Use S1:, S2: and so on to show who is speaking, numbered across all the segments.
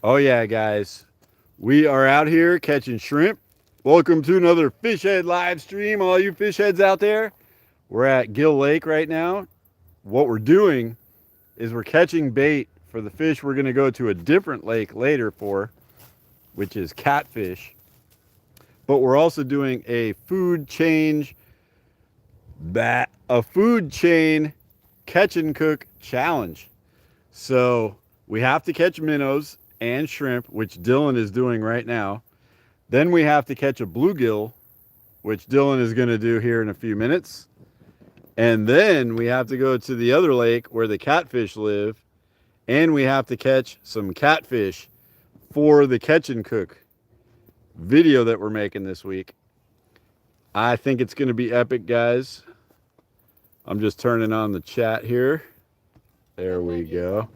S1: Oh yeah, guys. We are out here catching shrimp. Welcome to another Fish Head live stream, all you fish heads out there. We're at Gill Lake right now. What we're doing is we're catching bait for the fish we're going to go to a different lake later for, which is catfish. But we're also doing a food chain catch and cook challenge. So we have to catch minnows and shrimp, which Dylan is doing right now. Then we have to catch a bluegill, which Dylan is going to do here in a few minutes. And then we have to go to the other lake where the catfish live, and we have to catch some catfish for the catch and cook video that we're making this week. I think it's going to be epic, guys. I'm just turning on the chat here. There we go.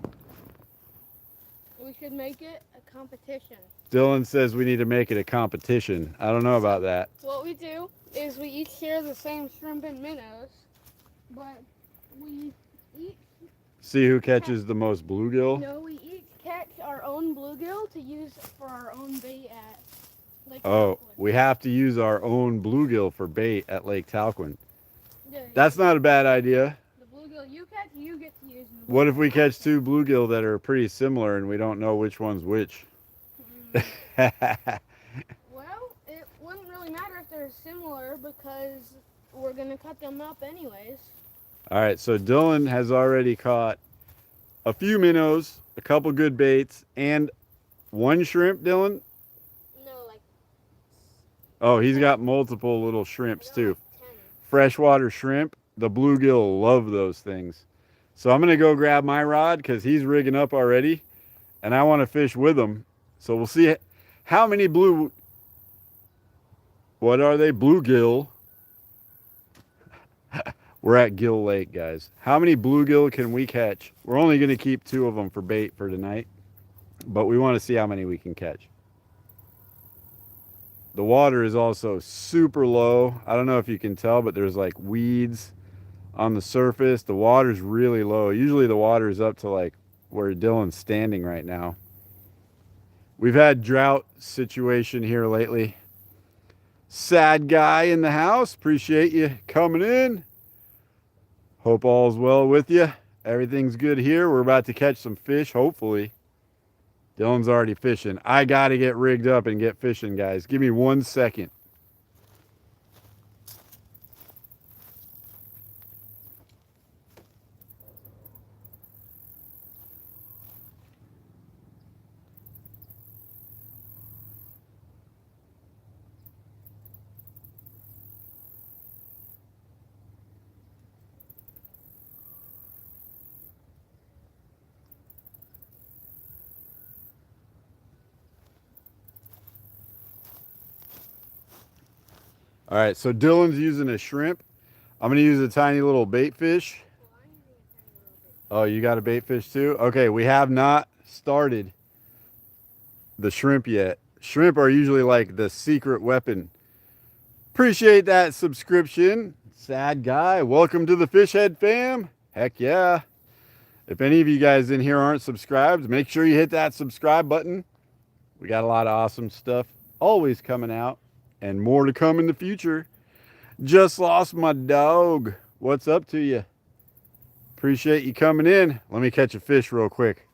S2: We should make it a competition.
S1: Dylan says we need to make it a competition. I don't know about that.
S2: What we do is we each share the same shrimp and minnows, but we each
S1: See who catches the most bluegill?
S2: we each catch our own bluegill to use for our own bait at Lake
S1: Oh,
S2: Talquin.
S1: we have to use our own bluegill for bait at Lake Talquin.
S2: Yeah,
S1: That's not a bad idea.
S2: the bluegill you catch, you get to use.
S1: What if we catch two bluegill that are pretty similar and we don't know which one's which?
S2: Well, it wouldn't really matter if they're similar because we're gonna cut them up anyways.
S1: All right, so Dylan has already caught a few minnows, a couple good baits, and one shrimp, Dylan.
S2: No, like
S1: Oh, he's got multiple little shrimps too.
S2: like 10.
S1: Freshwater shrimp. The bluegill love those things. So I'm going to go grab my rod because he's rigging up already, and I want to fish with him. So we'll see how many what are they? Bluegill. We're at Gill Lake, guys. How many bluegill can we catch? We're only going to keep two of them for bait for tonight, but we want to see how many we can catch. The water is also super low. I don't know if you can tell, but there's like weeds on the surface. The water's really low. Usually the water is up to like where Dylan's standing right now. We've had drought situation here lately. Sad guy in the house. Appreciate you coming in. Hope all's well with you. Everything's good here. We're about to catch some fish, hopefully. Dylan's already fishing. I got to get rigged up and get fishing, guys. Give me 1 second. All right, so Dylan's using a shrimp. I'm going to use a tiny little bait fish. Oh, you got a bait fish too? Okay, we have not started the shrimp yet. Shrimp are usually like the secret weapon. Appreciate that subscription. Sad guy. Welcome to the Fish Head fam. Heck yeah. If any of you guys in here aren't subscribed, make sure you hit that subscribe button. We got a lot of awesome stuff always coming out and more to come in the future. Just lost my dog. What's up to you? Appreciate you coming in. Let me catch a fish real quick.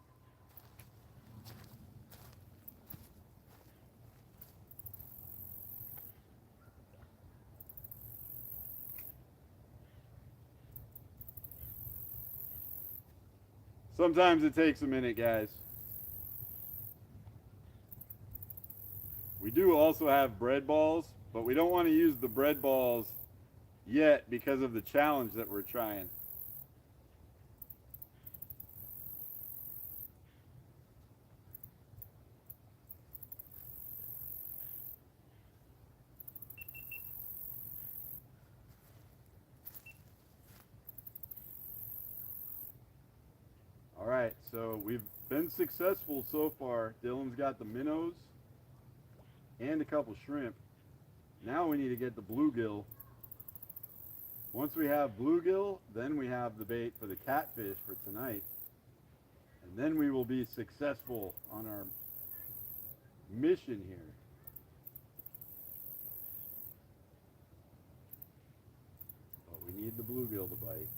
S1: Sometimes it takes a minute, guys. We do also have bread balls, but we don't want to use the bread balls yet because of the challenge that we're trying. All right, so we've been successful so far. Dylan's got the minnows and a couple shrimp. Now we need to get the bluegill. Once we have bluegill, then we have the bait for the catfish for tonight. And then we will be successful on our mission here. But we need the bluegill to bite.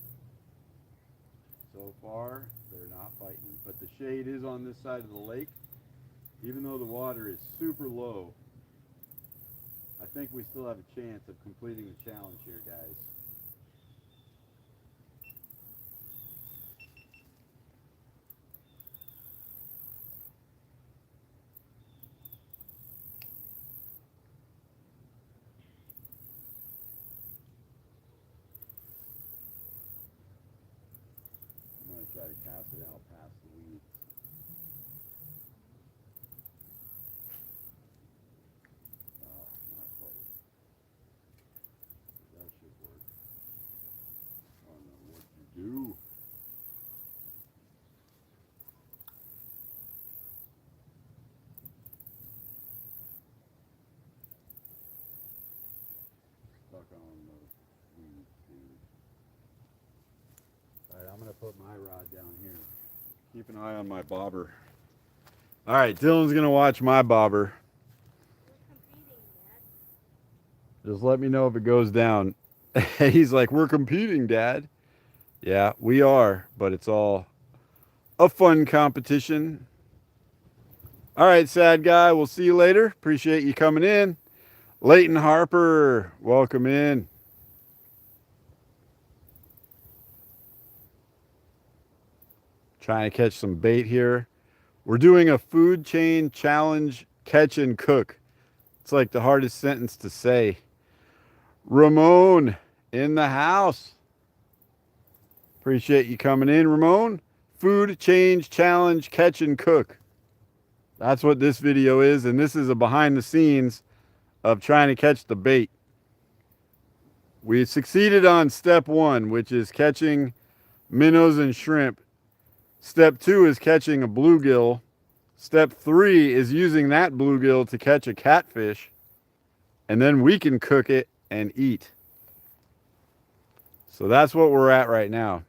S1: So far, they're not biting. But the shade is on this side of the lake. Even though the water is super low, I think we still have a chance of completing the challenge here, guys. I'm going to try to cast it out past the weeds. Not quite. That should work. I don't know what you do. Stuck on the weeds, dude. Alright, I'm going to put my rod down here. Keep an eye on my bobber. Alright, Dylan's going to watch my bobber. Just let me know if it goes down. He's like, we're competing, Dad. Yeah, we are, but it's all a fun competition. All right, sad guy, we'll see you later. Appreciate you coming in. Leighton Harper, welcome in. Trying to catch some bait here. We're doing a food chain challenge, catch and cook. It's like the hardest sentence to say. Ramon in the house. Appreciate you coming in, Ramon. Food change challenge, catch and cook. That's what this video is, and this is a behind the scenes of trying to catch the bait. We succeeded on step 1, which is catching minnows and shrimp. Step 2 is catching a bluegill. Step 3 is using that bluegill to catch a catfish, and then we can cook it and eat. So that's what we're at right now.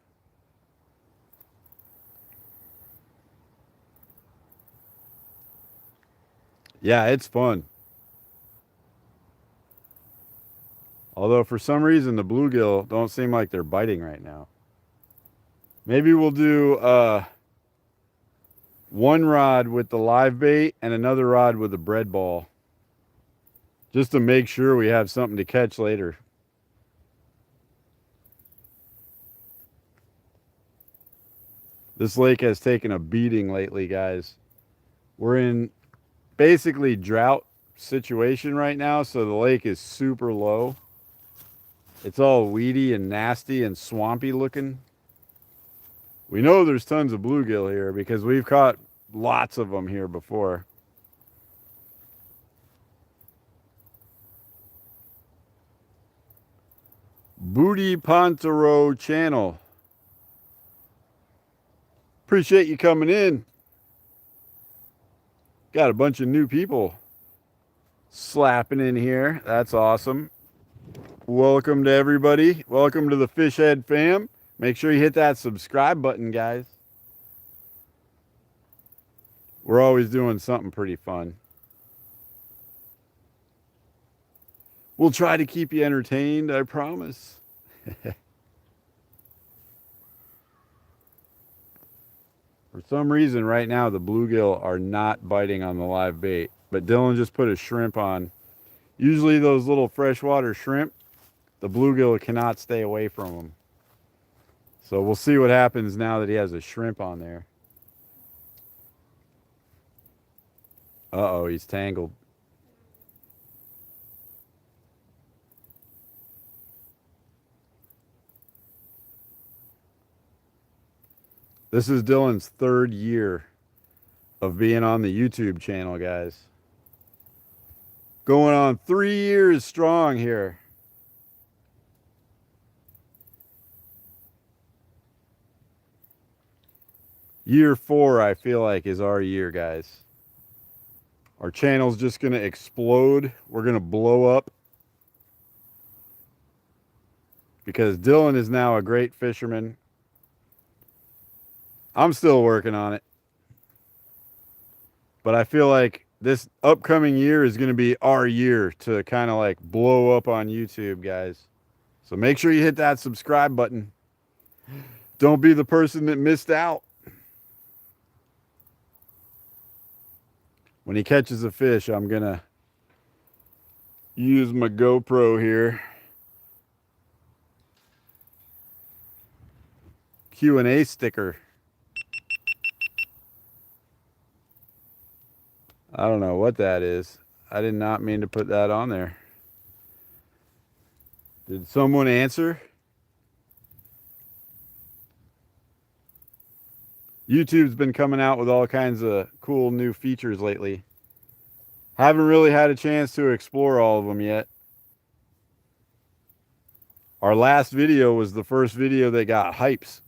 S1: Yeah, it's fun. Although for some reason the bluegill don't seem like they're biting right now. Maybe we'll do one rod with the live bait and another rod with a bread ball. Just to make sure we have something to catch later. This lake has taken a beating lately, guys. We're in basically drought situation right now, so the lake is super low. It's all weedy and nasty and swampy looking. We know there's tons of bluegill here because we've caught lots of them here before. Booty Pontero channel. Appreciate you coming in. Got a bunch of new people slapping in here. That's awesome. Welcome to everybody. Welcome to the Fish Head fam. Make sure you hit that subscribe button, guys. We're always doing something pretty fun. We'll try to keep you entertained, I promise. For some reason right now the bluegill are not biting on the live bait, but Dylan just put a shrimp on. Usually those little freshwater shrimp, the bluegill cannot stay away from them. So we'll see what happens now that he has a shrimp on there. Uh-oh, he's tangled. This is Dylan's 3rd year of being on the YouTube channel, guys. Going on 3 years strong here. Year 4, I feel like, is our year, guys. Our channel's just going to explode. We're going to blow up. Because Dylan is now a great fisherman. I'm still working on it. But I feel like this upcoming year is going to be our year to kind of like blow up on YouTube, guys. So make sure you hit that subscribe button. Don't be the person that missed out. When he catches a fish, I'm going to use my GoPro here. Q&A sticker. I don't know what that is. I did not mean to put that on there. Did someone answer? YouTube's been coming out with all kinds of cool new features lately. Haven't really had a chance to explore all of them yet. Our last video was the first video that got hypes.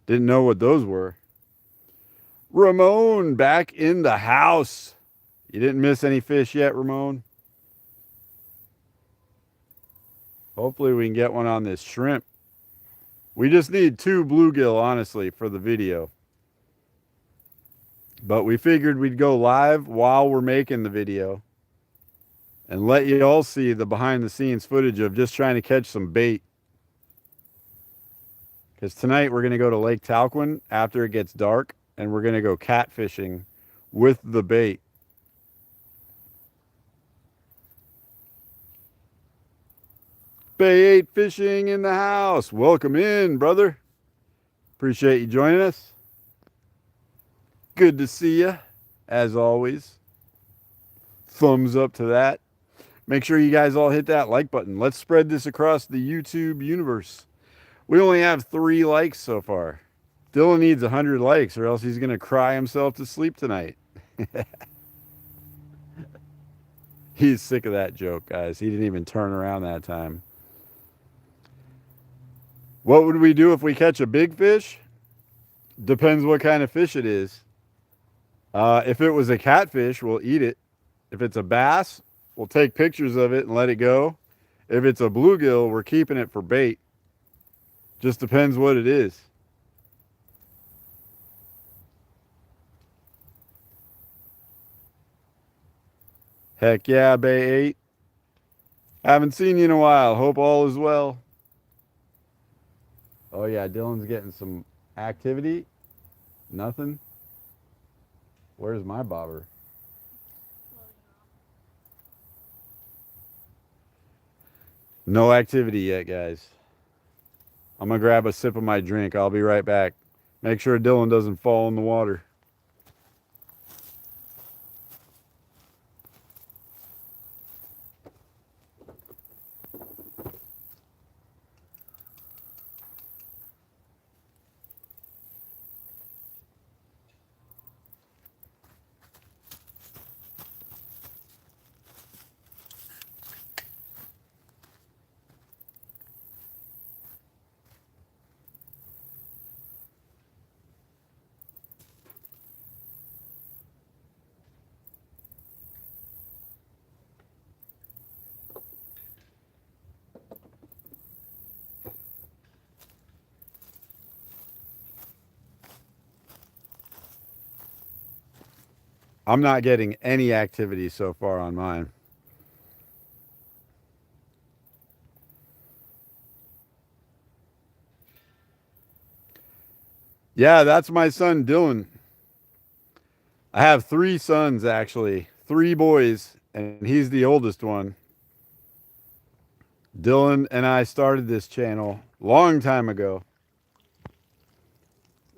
S1: Didn't know what those were. Ramon back in the house. You didn't miss any fish yet, Ramon? Hopefully we can get one on this shrimp. We just need 2 bluegill, honestly, for the video. But we figured we'd go live while we're making the video and let you all see the behind the scenes footage of just trying to catch some bait. Because tonight we're going to go to Lake Talquin after it gets dark, and we're going to go catfishing with the bait. Bay 8 fishing in the house. Welcome in, brother. Appreciate you joining us. Good to see you, as always. Thumbs up to that. Make sure you guys all hit that like button. Let's spread this across the YouTube universe. We only have 3 likes so far. Dylan needs 100 likes or else he's going to cry himself to sleep tonight. He's sick of that joke, guys. He didn't even turn around that time. What would we do if we catch a big fish? Depends what kind of fish it is. If it was a catfish, we'll eat it. If it's a bass, we'll take pictures of it and let it go. If it's a bluegill, we're keeping it for bait. Just depends what it is. Heck yeah, Bay 8. Haven't seen you in a while. Hope all is well. Oh yeah, Dylan's getting some activity. Nothing. Where's my bobber? No activity yet, guys. I'm going to grab a sip of my drink. I'll be right back. Make sure Dylan doesn't fall in the water. I'm not getting any activity so far on mine. Yeah, that's my son, Dylan. I have 3 sons, actually. 3 boys, and he's the oldest one. Dylan and I started this channel a long time ago.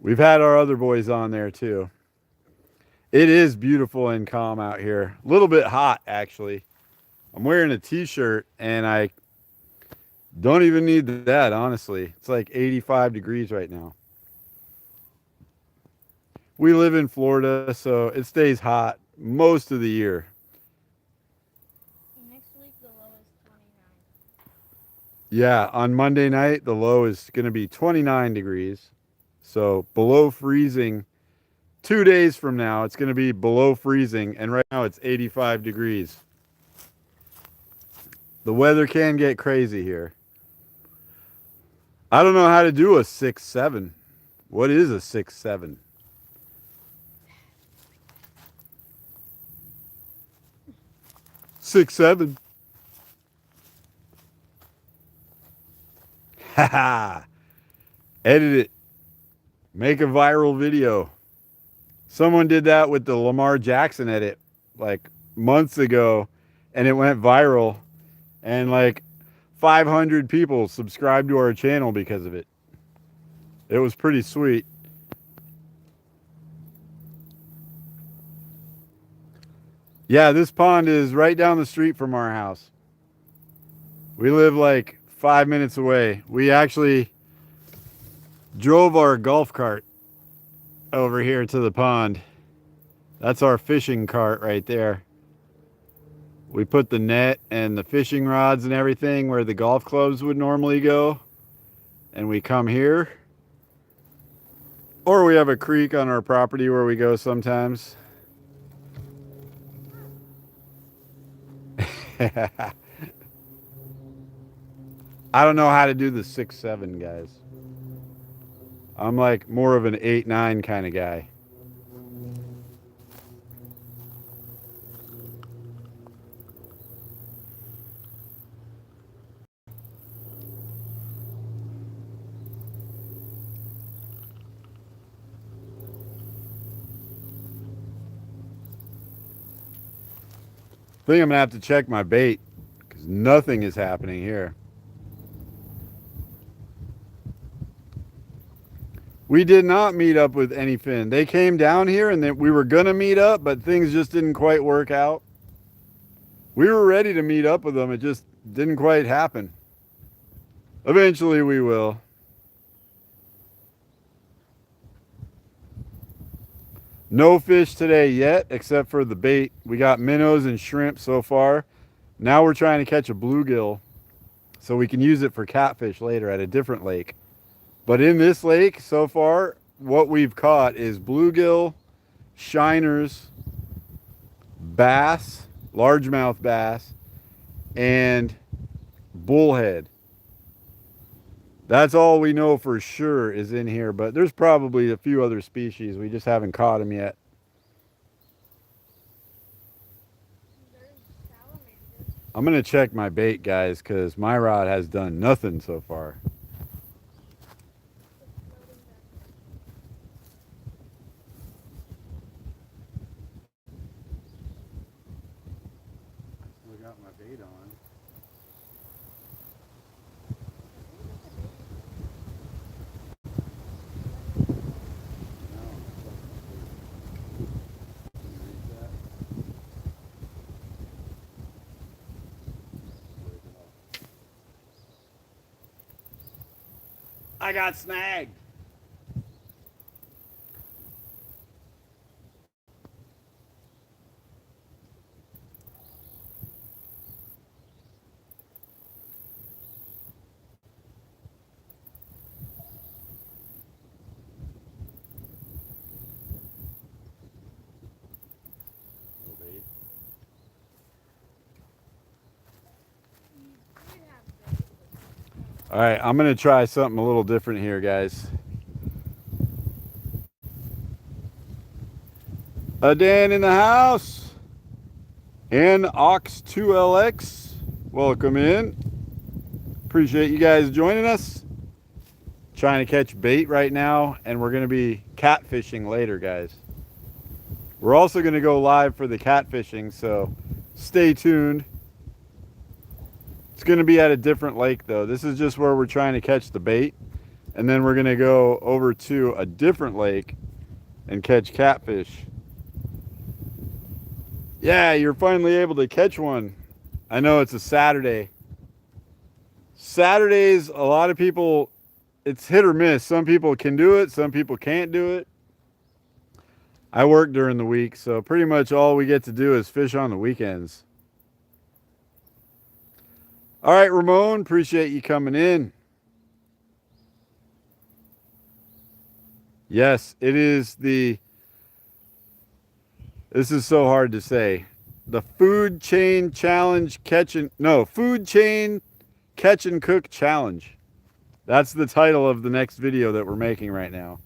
S1: We've had our other boys on there, too. It is beautiful and calm out here. A little bit hot, actually. I'm wearing a t-shirt, and I don't even need that, honestly. It's like 85 degrees right now. We live in Florida, so it stays hot most of the year.
S2: Next week the low is 29.
S1: Yeah, on Monday night, the low is going to be 29 degrees. So below freezing. 2 days from now, it's going to be below freezing, and right now it's 85 degrees. The weather can get crazy here. I don't know how to do a 6-7. What is a 6-7? 6'7". Haha. Edit it. Make a viral video. Someone did that with the Lamar Jackson edit like months ago, and it went viral, and like 500 people subscribed to our channel because of it. It was pretty sweet. Yeah, this pond is right down the street from our house. We live like 5 minutes away. We actually drove our golf cart over here to the pond. That's our fishing cart right there. We put the net and the fishing rods and everything where the golf clubs would normally go. And we come here. Or we have a creek on our property where we go sometimes. I don't know how to do the 6'7", guys. I'm like more of an 8'9" kind of guy. I think I'm gonna have to check my bait because nothing is happening here. We did not meet up with any fin. They came down here and we were gonna meet up, but things just didn't quite work out. We were ready to meet up with them. It just didn't quite happen. Eventually we will. No fish today yet, except for the bait. We got minnows and shrimp so far. Now we're trying to catch a bluegill so we can use it for catfish later at a different lake. But in this lake so far, what we've caught is bluegill, shiners, bass, largemouth bass, and bullhead. That's all we know for sure is in here, but there's probably a few other species. We just haven't caught them yet. I'm going to check my bait, guys, because my rod has done nothing so far. I got my bait on. I got snagged. All right, I'm going to try something a little different here, guys. Dan in the house. And Ox2LX, welcome in. Appreciate you guys joining us. Trying to catch bait right now, and we're going to be catfishing later, guys. We're also going to go live for the catfishing, so stay tuned. It's going to be at a different lake, though. This is just where we're trying to catch the bait, and then we're going to go over to a different lake and catch catfish. Yeah, you're finally able to catch one. I know it's a Saturday. Saturdays, a lot of people, it's hit or miss. Some people can do it, some people can't do it. I work during the week, so pretty much all we get to do is fish on the weekends. All right, Ramon, appreciate you coming in. Yes, it is the, this is so hard to say. The Food Chain Challenge Food Chain Catch and Cook Challenge. That's the title of the next video that we're making right now.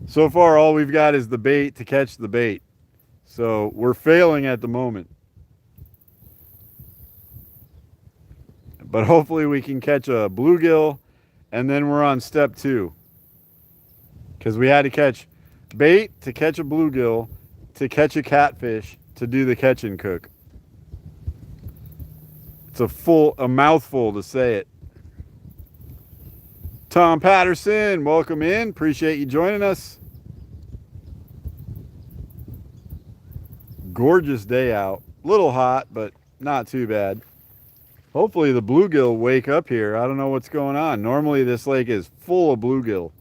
S1: So far, all we've got is the bait to catch the bait. So we're failing at the moment. But hopefully we can catch a bluegill, and then we're on step 2. Because we had to catch bait to catch a bluegill, to catch a catfish, to do the catch and cook. It's a mouthful to say it. Tom Patterson, welcome in. Appreciate you joining us. Gorgeous day out. Little hot, but not too bad. Hopefully the bluegill wake up here. I don't know what's going on. Normally this lake is full of bluegill.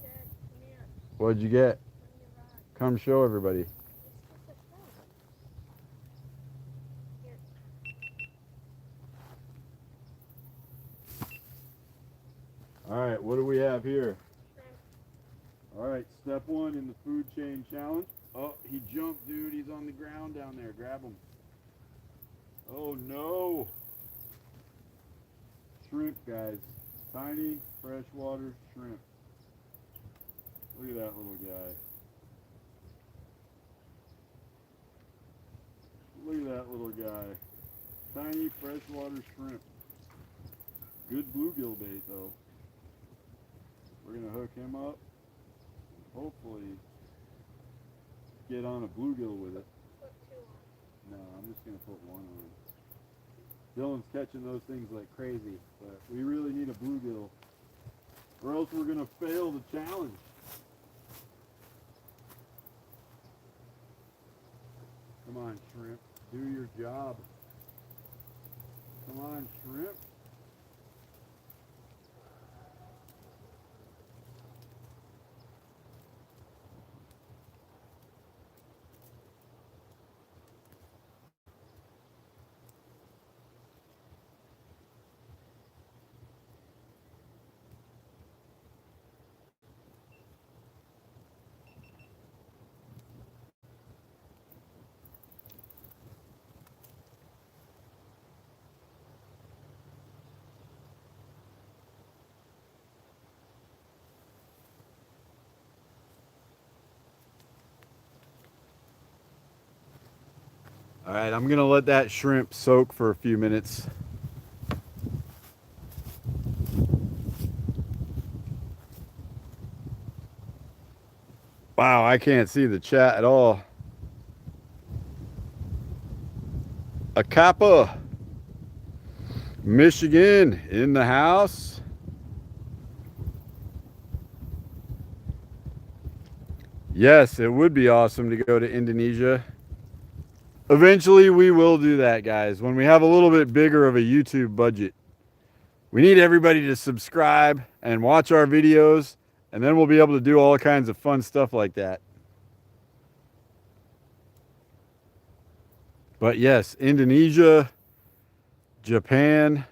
S2: Dad, come here.
S1: What'd you get?
S2: Bring your rod.
S1: Come show everybody.
S2: It's just a shell. Here.
S1: All right, what do we have here?
S2: Shrimp.
S1: All right, step 1 in the food chain challenge. Oh, he jumped, dude. He's on the ground down there. Grab him. Oh, no. Shrimp, guys. Tiny freshwater shrimp. Look at that little guy. Look at that little guy. Tiny freshwater shrimp. Good bluegill bait, though. We're going to hook him up. Hopefully get on a bluegill with it.
S2: Put 2 on.
S1: No, I'm just going to put 1 on. Dylan's catching those things like crazy, but we really need a bluegill, or else we're going to fail the challenge. Come on, shrimp. Do your job. Come on, shrimp. All right, I'm going to let that shrimp soak for a few minutes. Wow, I can't see the chat at all. A Kappa, Michigan in the house. Yes, it would be awesome to go to Indonesia. Eventually we will do that, guys, when we have a little bit bigger of a YouTube budget. We need everybody to subscribe and watch our videos, and then we'll be able to do all kinds of fun stuff like that. But yes, Indonesia, Japan,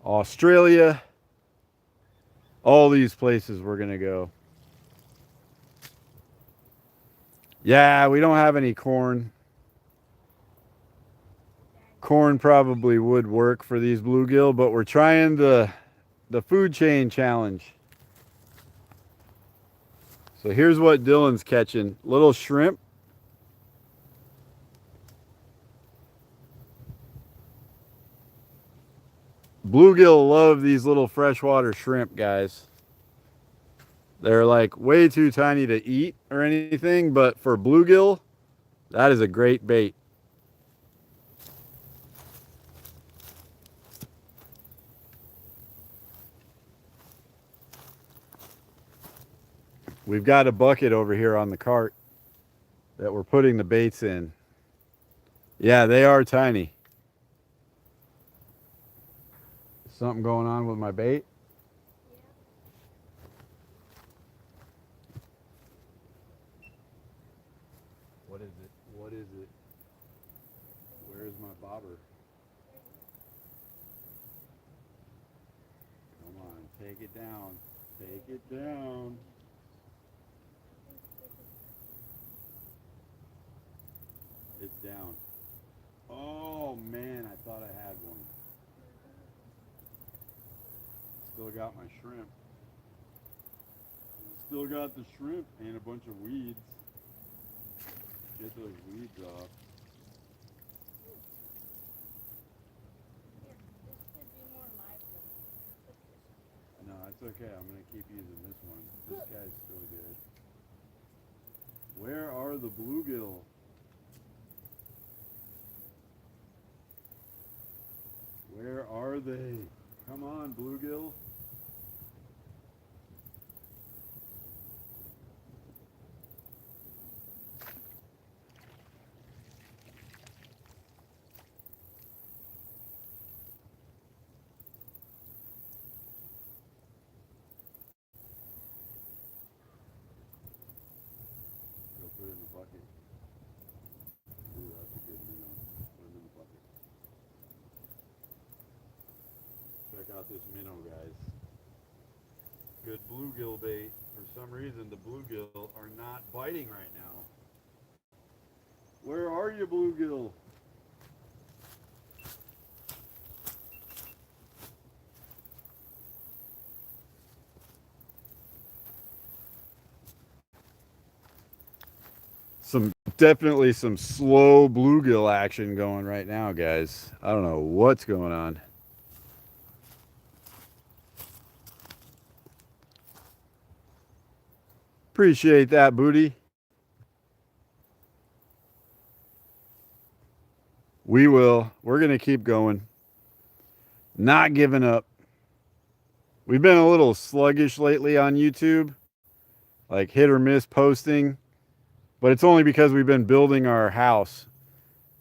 S1: Australia, all these places we're going to go. Yeah, we don't have any corn. Corn probably would work for these bluegill, but we're trying the food chain challenge. So here's what Dylan's catching. Little shrimp. Bluegill love these little freshwater shrimp, guys. They're like way too tiny to eat or anything, but for bluegill, that is a great bait. We've got a bucket over here on the cart that we're putting the baits in. Yeah, they are tiny. Something going on with my bait? What is it? What is it? Where's my bobber? Come on, take it down. Take it down. It's down. Oh man, I thought I had one. Still got my shrimp. Still got the shrimp and a bunch of weeds. Get those weeds off. okay. I'm going to keep using this one. This guy's still good. Where are the bluegill? Where are they? Come on, bluegill. Go put it in the bucket. Ooh, that's a good minnow. Put him in the bucket. Check out this minnow, guys. Good bluegill bait. For some reason, the bluegill are not biting right now. Where are you, bluegill? Definitely some slow bluegill action going right now, guys. I don't know what's going on. Appreciate that, booty. We will. We're going to keep going. Not giving up. We've been a little sluggish lately on YouTube, like hit or miss posting, but it's only because we've been building our house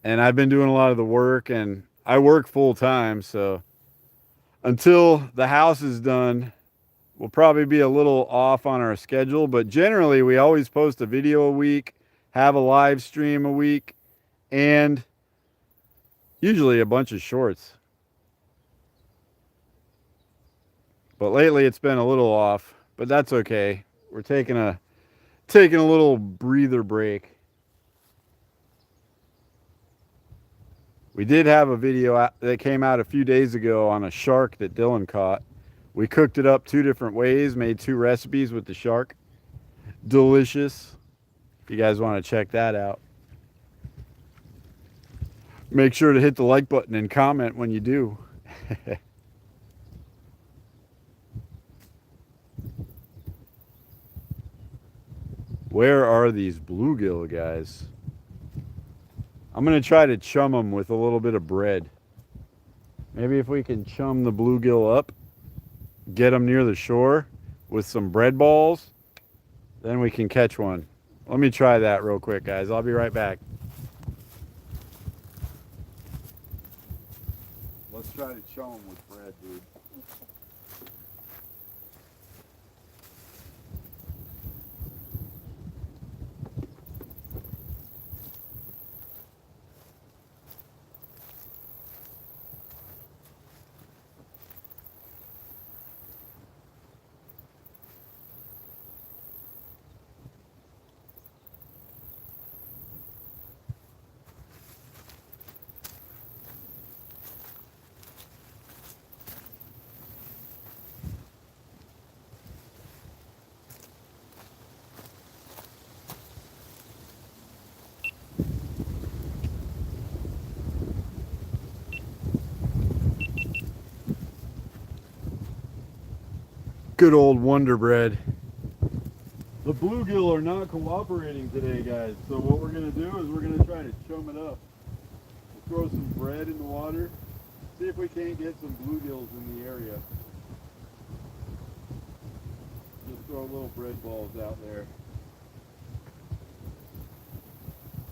S1: and I've been doing a lot of the work and I work full time. So until the house is done, we'll probably be a little off on our schedule, but generally we always post a video a week, have a live stream a week, and usually a bunch of shorts. But lately it's been a little off, but that's okay. We're taking a little breather break. We did have a video that came out a few days ago on a shark that Dylan caught. We cooked it up 2 different ways, made 2 recipes with the shark. Delicious. If you guys want to check that out, make sure to hit the like button and comment when you do. Where are these bluegill, guys? I'm going to try to chum them with a little bit of bread. Maybe if we can chum the bluegill up, get them near the shore with some bread balls, then we can catch one. Let me try that real quick, guys. I'll be right back. Let's try to chum them with bread, dude. Good old Wonder Bread. The bluegill are not cooperating today, guys. So what we're going to do is we're going to try to chum it up. We'll throw some bread in the water. See if we can't get some bluegills in the area. Just throw little bread balls out there.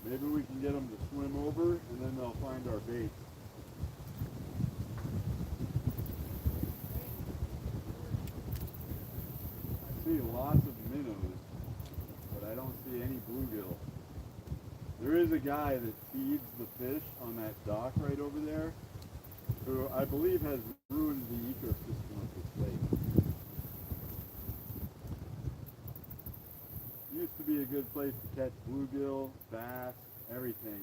S1: Maybe we can get them to swim over and then they'll find our bait. I see lots of minnows, but I don't see any bluegill. There is a guy that feeds the fish on that dock right over there, who I believe has ruined the ecosystem of this lake. Used to be a good place to catch bluegill, bass, everything.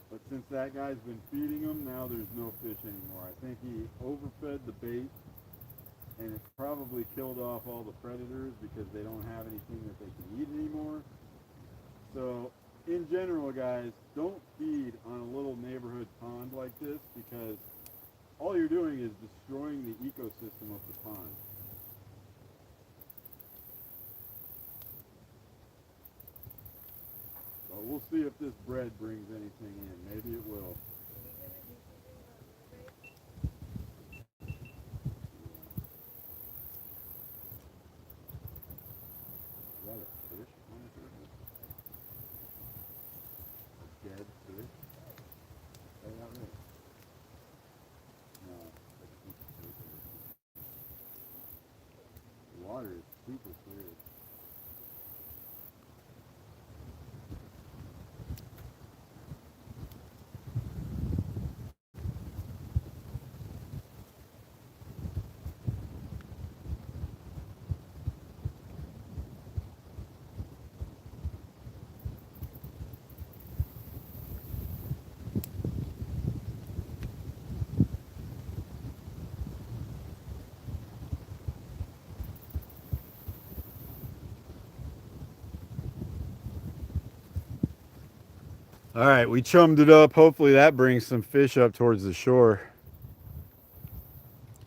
S1: But since that guy's been feeding them, now there's no fish anymore. I think he overfed the bait, and it's probably killed off all the predators because they don't have anything that they can eat anymore. So in general, guys, don't feed on a little neighborhood pond like this because all you're doing is destroying the ecosystem of the pond. we'll see if this bread brings anything in. Maybe it will. Is that a fish on the surface? A dead fish? Say that right. No, that's a piece of paper. The water is super clear. All right, we chummed it up. Hopefully that brings some fish up towards the shore.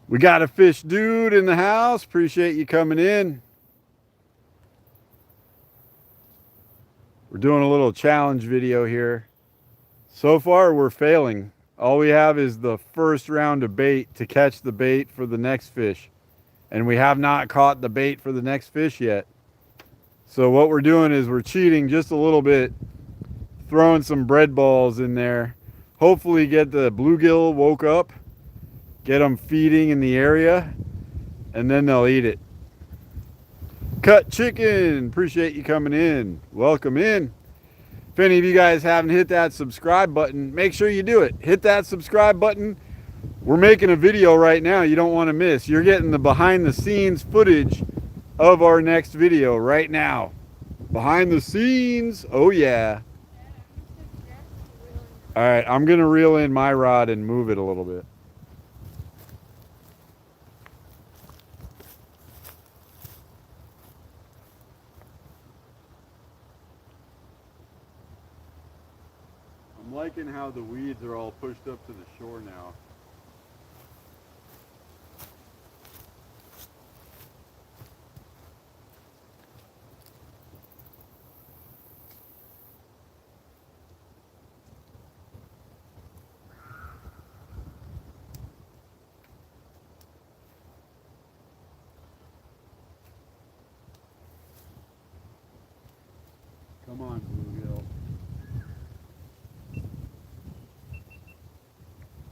S1: We got a fish dude in the house. Appreciate you coming in. We're doing a little challenge video here. So far, we're failing. All we have is the first round of bait to catch the bait for the next fish. And we have not caught the bait for the next fish yet. So what we're doing is we're cheating just a little bit, throwing some bread balls in there. Hopefully get the bluegill woke up, get them feeding in the area, and then they'll eat it. Cut Chicken, appreciate you coming in. Welcome in. If any of you guys haven't hit that subscribe button, make sure you do it. Hit that subscribe button. We're making a video right now you don't want to miss. You're getting the behind the scenes footage of our next video right now. Behind the scenes, oh yeah. All right, I'm gonna reel in my rod and move it a little bit. I'm liking how the weeds are all pushed up to the shore now. Come on, bluegill.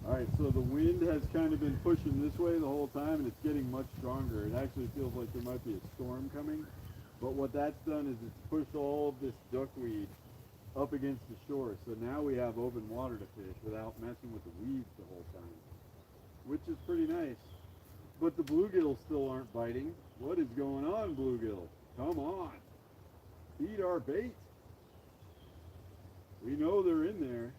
S1: Alright, so the wind has kind of been pushing this way the whole time, and it's getting much stronger. It actually feels like there might be a storm coming. But what that's done is it's pushed all of this duckweed up against the shore. So now we have open water to fish without messing with the weeds the whole time, which is pretty nice. But the bluegills still aren't biting. What is going on, bluegill? Come on. Eat our bait. We know they're in there.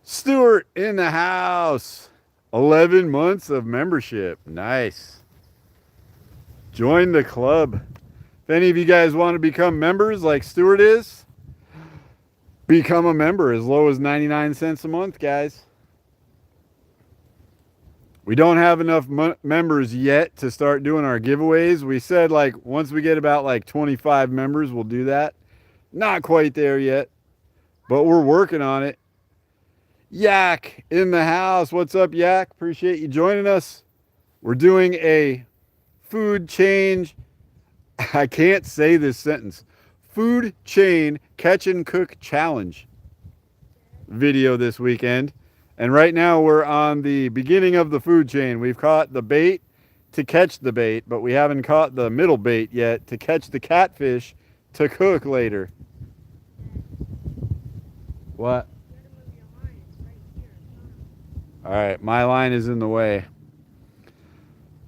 S1: Stuart in the house. 11 months of membership. Nice. Join the club. If any of you guys want to become members like Stuart is, become a member as low as 99 cents a month, guys. We don't have enough members yet to start doing our giveaways. We said like once we get about like 25 members, we'll do that. Not quite there yet, but we're working on it. Yak in the house. What's up, Yak? Appreciate you joining us. We're doing a food change. I can't say this sentence. Food chain catch and cook challenge video this weekend. And right now we're on the beginning of the food chain. We've caught the bait to catch the bait, but we haven't caught the middle bait yet to catch the catfish to cook later. What? All right, my line is in the way.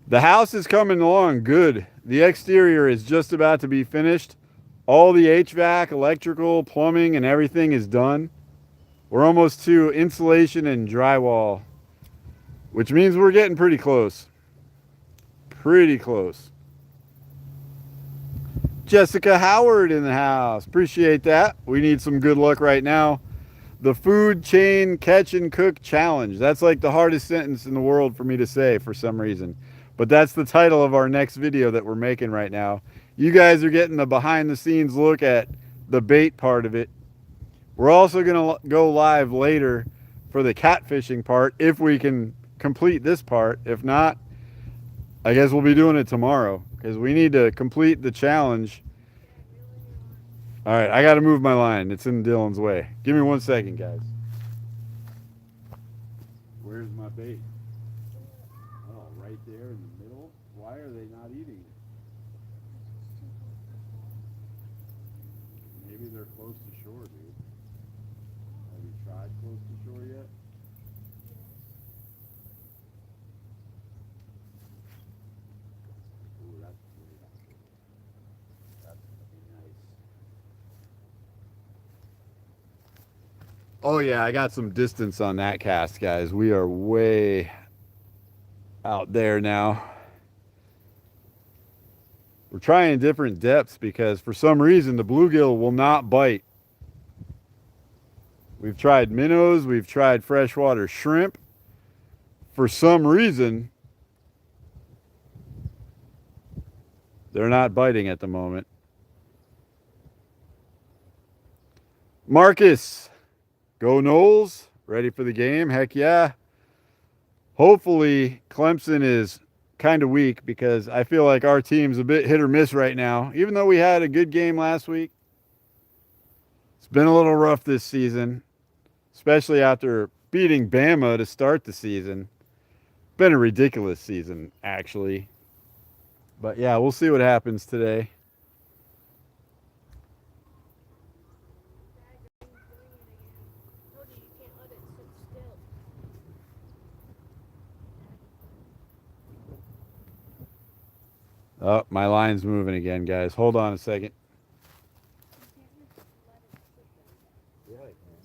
S1: The house is coming along good. The exterior is just about to be finished. All the HVAC, electrical, plumbing, and everything is done. We're almost to insulation and drywall, which means we're getting pretty close. Pretty close. Jessica Howard in the house. Appreciate that. We need some good luck right now. The food chain catch and cook challenge. That's like the hardest sentence in the world for me to say for some reason. But that's the title of our next video that we're making right now. You guys are getting the behind the scenes look at the bait part of it. We're also going to go live later for the catfishing part if we can complete this part. If not, I guess we'll be doing it tomorrow because we need to complete the challenge. All right, I got to move my line. It's in Dylan's way. Give me 1 second, guys. Where's my bait? Oh, right there in the middle. Why are they not eating it? Maybe they're close to shore, dude. Have you tried close to shore yet? Ooh, that's great. That's gonna be nice. Oh yeah, I got some distance on that cast, guys. We are way out there now. We're trying different depths because for some reason the bluegill will not bite. We've tried minnows, we've tried freshwater shrimp. For some reason, they're not biting at the moment. Marcus, go Knowles. Ready for the game? Heck yeah. Hopefully Clemson is kind of weak because I feel like our team's a bit hit or miss right now. Even though we had a good game last week, it's been a little rough this season, especially after beating Bama to start the season. Been a ridiculous season, actually. But yeah, we'll see what happens today. Oh, my line's moving again, guys. Hold on a second. Yeah, I can.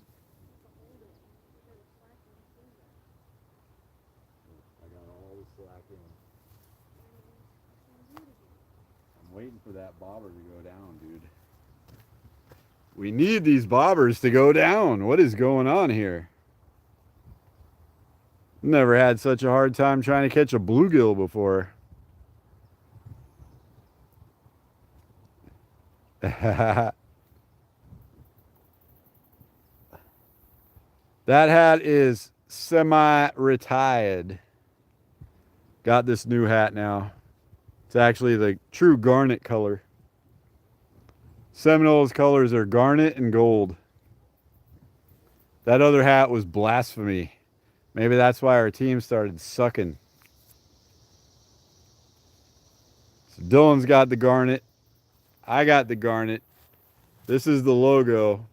S1: I got all the slack in. I'm waiting for that bobber to go down, dude. We need these bobbers to go down. What is going on here? Never had such a hard time trying to catch a bluegill before. That hat is semi-retired. Got this new hat now. It's actually the true garnet color. Seminoles colors are garnet and gold. That other hat was blasphemy. Maybe that's why our team started sucking. So Dylan's got the garnet. I got the garnet. This is the logo.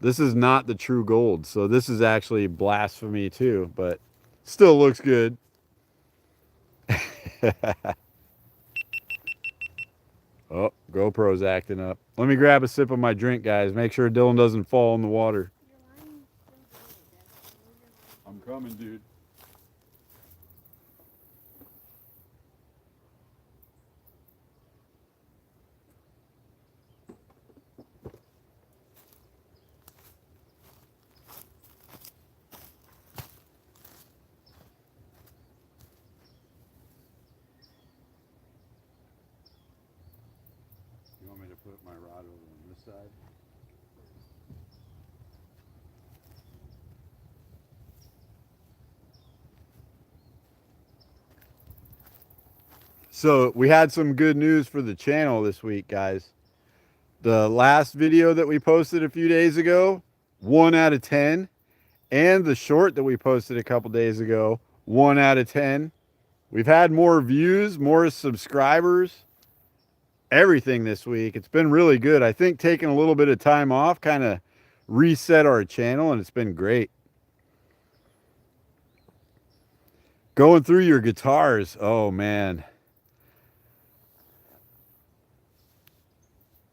S1: This is not the true gold. So this is actually blasphemy too, but still looks good. Oh, GoPro's acting up. Let me grab a sip of my drink, guys. Make sure Dylan doesn't fall in the water. I'm coming, dude. You want me to put my rod over on this side? So we had some good news for the channel this week, guys. The last video that we posted a few days ago, 1 out of 10. And the short that we posted a couple days ago, 1 out of 10. We've had more views, more subscribers, everything this week. It's been really good. I think taking a little bit of time off kind of reset our channel, and it's been great. Going through your guitars. Oh, man.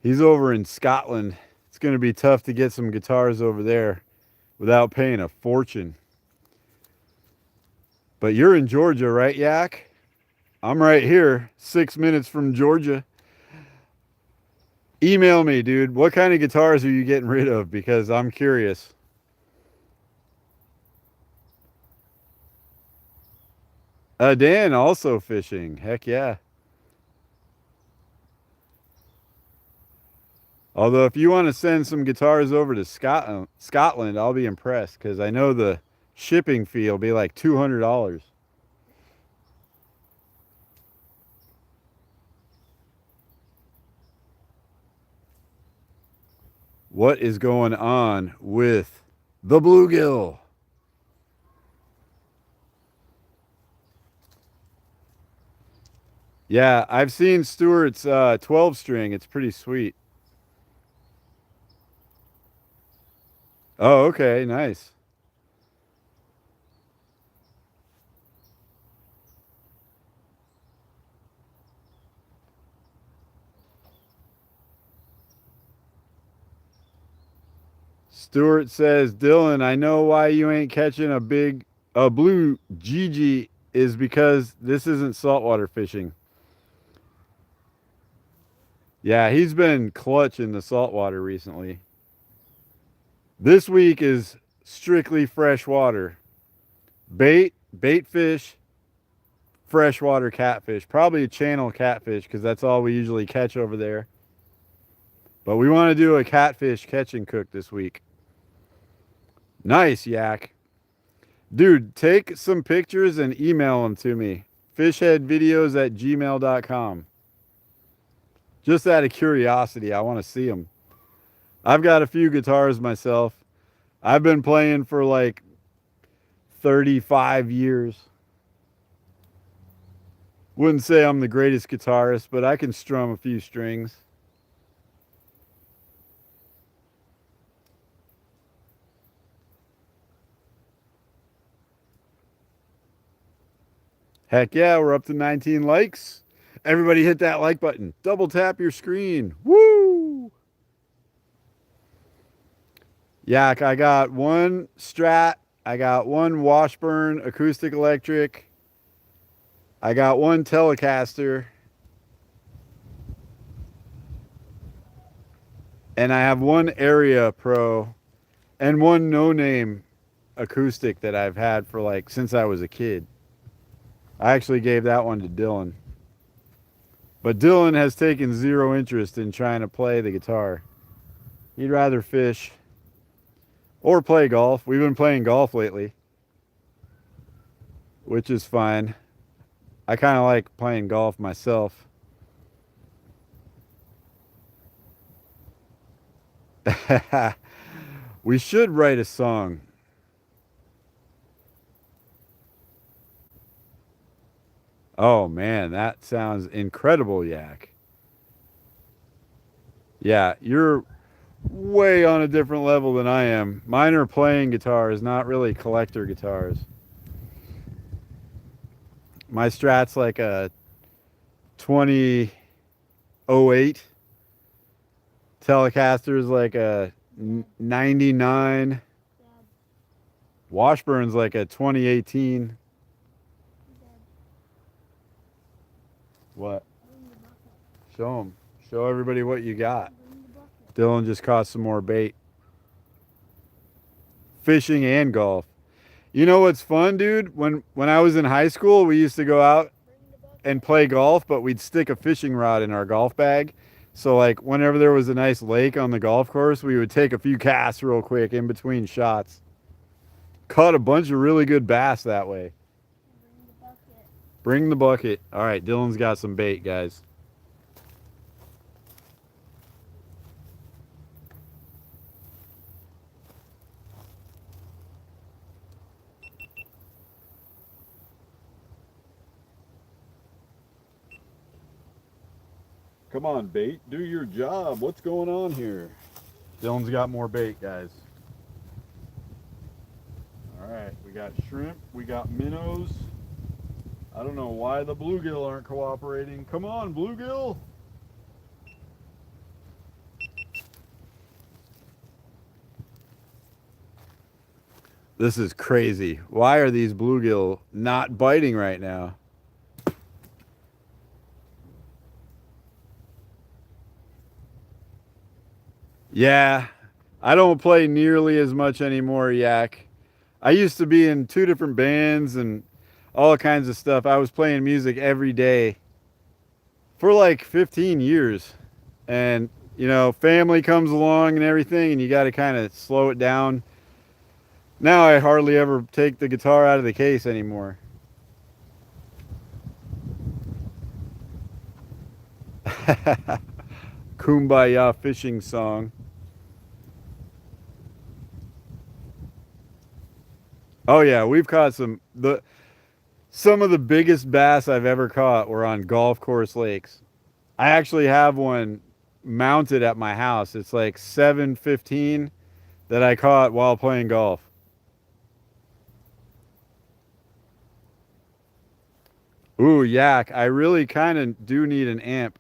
S1: He's over in Scotland. It's going to be tough to get some guitars over there without paying a fortune. But you're in Georgia, right, Yak? I'm right here, 6 minutes from Georgia. Email me, dude. What kind of guitars are you getting rid of? Because I'm curious. Dan also fishing. Heck yeah. Although if you want to send some guitars over to Scotland, I'll be impressed because I know the shipping fee will be like $200. What is going on with the bluegill? Yeah, I've seen Stewart's 12 string. It's pretty sweet. Oh, okay, nice. Stewart says, Dylan, I know why you ain't catching a blue Gigi is because this isn't saltwater fishing. Yeah, he's been clutch in the saltwater recently. This week is strictly freshwater. Bait fish, freshwater catfish. Probably a channel catfish because that's all we usually catch over there. But we want to do a catfish catch and cook this week. Nice, Yak. Dude, take some pictures and email them to me. Fishheadvideos@gmail.com. Just out of curiosity, I want to see them. I've got a few guitars myself. I've been playing for like 35 years. Wouldn't say I'm the greatest guitarist, but I can strum a few strings. Heck yeah, we're up to 19 likes. Everybody hit that like button. Double tap your screen. Woo! Yak, I got one Strat. I got one Washburn acoustic electric. I got one Telecaster. And I have one Area Pro and one no name acoustic that I've had for like since I was a kid. I actually gave that one to Dylan. But Dylan has taken zero interest in trying to play the guitar. He'd rather fish or play golf. We've been playing golf lately, which is fine. I kind of like playing golf myself. We should write a song. Oh man, that sounds incredible, Yak. Yeah, you're way on a different level than I am. Mine are playing guitars, not really collector guitars. My Strat's like a 2008. Telecaster's like a 99. Washburn's like a 2018. What? Show them. Show everybody what you got. Dylan just caught some more bait. Fishing and golf. You know what's fun, dude? When I was in high school, we used to go out and play golf, but we'd stick a fishing rod in our golf bag. So like whenever there was a nice lake on the golf course, we would take a few casts real quick in between shots. Caught a bunch of really good bass that way. Bring the bucket. All right, Dylan's got some bait, guys. Come on, bait. Do your job. What's going on here? Dylan's got more bait, guys. All right, we got shrimp. We got minnows. I don't know why the bluegill aren't cooperating. Come on, bluegill. This is crazy. Why are these bluegill not biting right now? Yeah, I don't play nearly as much anymore, Yak. I used to be in 2 different bands and all kinds of stuff. I was playing music every day for like 15 years. And, family comes along and everything, and you got to kind of slow it down. Now I hardly ever take the guitar out of the case anymore. Kumbaya fishing song. Oh yeah, we've caught some of the biggest bass I've ever caught were on golf course lakes. I actually have one mounted at my house. It's like 715 that I caught while playing golf. Ooh, yak. I really kind of do need an amp.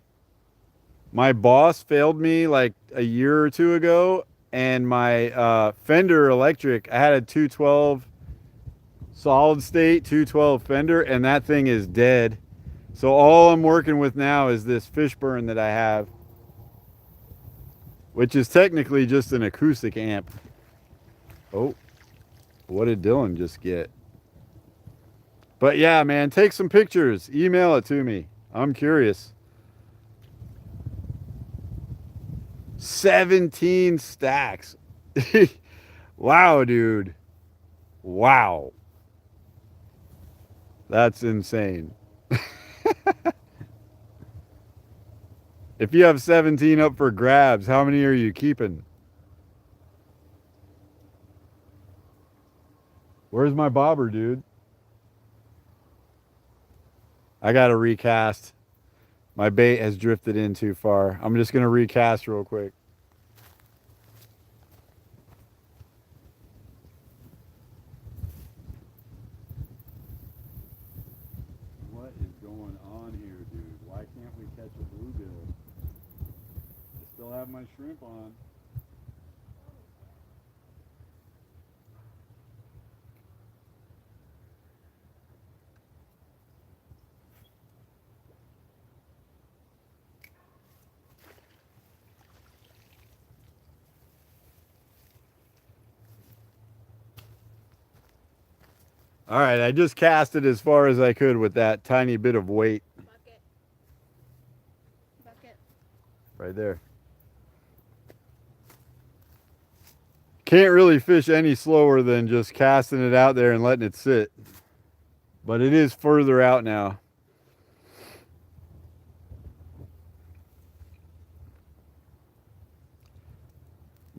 S1: My boss failed me like a year or two ago, and my Fender electric, I had a 212 solid state 212 Fender, and that thing is dead. So all I'm working with now is this Fishburne that I have, which is technically just an acoustic amp. Oh, what did Dylan just get? But yeah, man, take some pictures. Email it to me. I'm curious. 17 stacks. Wow, dude. Wow. That's insane. If you have 17 up for grabs, how many are you keeping? Where's my bobber, dude? I got to recast. My bait has drifted in too far. I'm just going to recast real quick. What is going on here, dude? Why can't we catch a bluegill? I still have my shrimp on. All right, I just cast it as far as I could with that tiny bit of weight.
S2: Bucket. Bucket.
S1: Right there. Can't really fish any slower than just casting it out there and letting it sit. But it is further out now.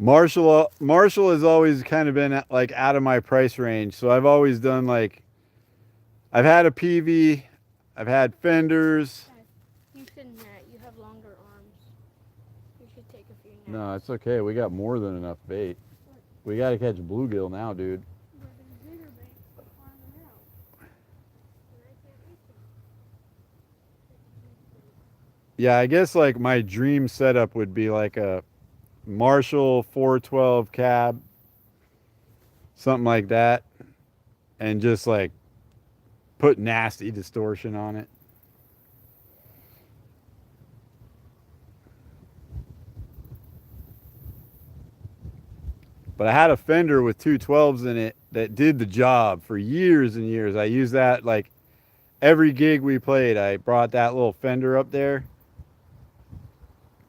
S1: Marshall has always kind of been like out of my price range. So I've always done like, I've had a PV, I've had fenders.
S2: You shouldn't net. You have longer arms. You should take a few nets.
S1: No, it's okay. We got more than enough bait. We got to catch bluegill now, dude. Yeah, I guess like my dream setup would be like a Marshall 412 cab, something like that, and just like put nasty distortion on it. But I had a Fender with 212s in it that did the job for years and years. I used that like every gig we played. I brought that little Fender up there.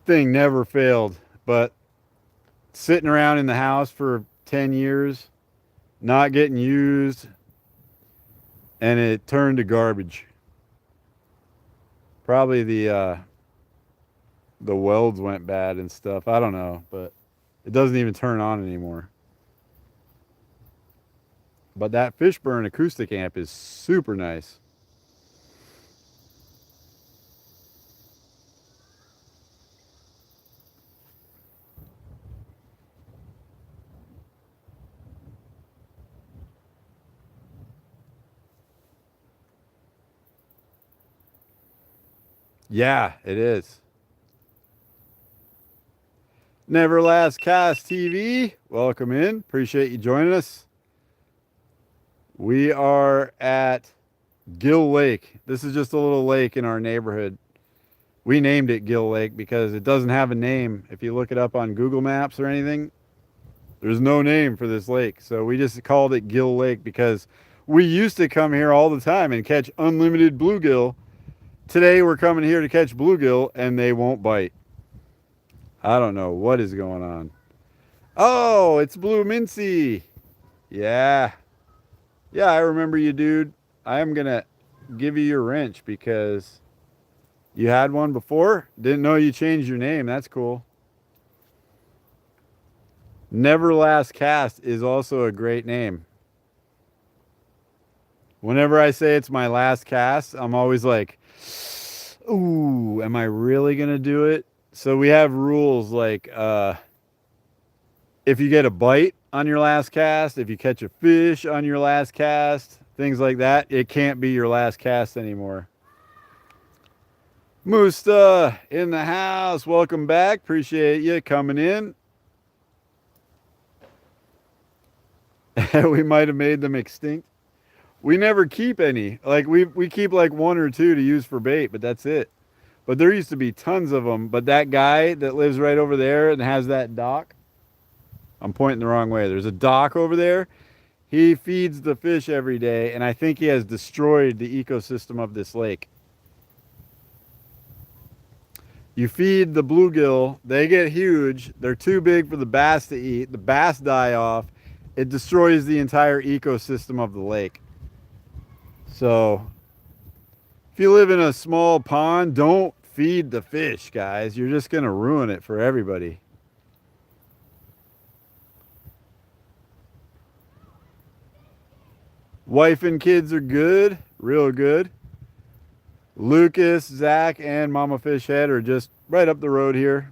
S1: Thing never failed, but sitting around in the house for 10 years, not getting used, and it turned to garbage. Probably the welds went bad and stuff. I don't know, but it doesn't even turn on anymore. But that Fishburne acoustic amp is super nice. Yeah, it is. Never Last Cast TV, welcome in. Appreciate you joining us. We are at Gill Lake. This is just a little lake in our neighborhood. We named it Gill Lake because it doesn't have a name. If you look it up on Google Maps or anything, there's no name for this lake. So we just called it Gill Lake because we used to come here all the time and catch unlimited bluegill. Today we're coming here to catch bluegill and they won't bite. I don't know what is going on. Oh, it's Blue Mincy. Yeah. Yeah, I remember you, dude. I am going to give you your wrench because you had one before. Didn't know you changed your name. That's cool. Never Last Cast is also a great name. Whenever I say it's my last cast, I'm always like, ooh, am I really going to do it? So we have rules like if you get a bite on your last cast, if you catch a fish on your last cast, things like that, it can't be your last cast anymore. Musta in the house. Welcome back. Appreciate you coming in. We might have made them extinct. We never keep any. Like we keep like one or two to use for bait, but that's it. But there used to be tons of them. But that guy that lives right over there and has that dock, I'm pointing the wrong way. There's a dock over there. He feeds the fish every day, and I think he has destroyed the ecosystem of this lake. You feed the bluegill, they get huge. They're too big for the bass to eat. The bass die off. It destroys the entire ecosystem of the lake. So, if you live in a small pond, don't feed the fish, guys. You're just going to ruin it for everybody. Wife and kids are good, real good. Lucas, Zach, and Mama Fish Head are just right up the road here,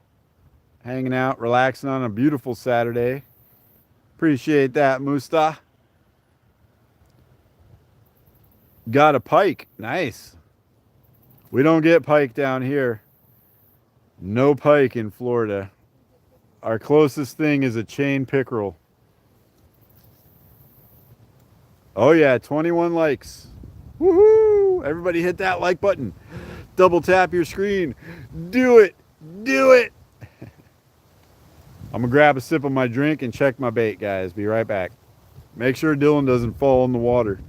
S1: hanging out, relaxing on a beautiful Saturday. Appreciate that, Musta. Got a pike. Nice. We don't get pike down here. No pike in Florida. Our closest thing is a chain pickerel. Oh yeah, 21 likes. Woohoo! Everybody hit that like button. Double tap your screen. Do it. Do it. I'm going to grab a sip of my drink and check my bait, guys. Be right back. Make sure Dylan doesn't fall in the water.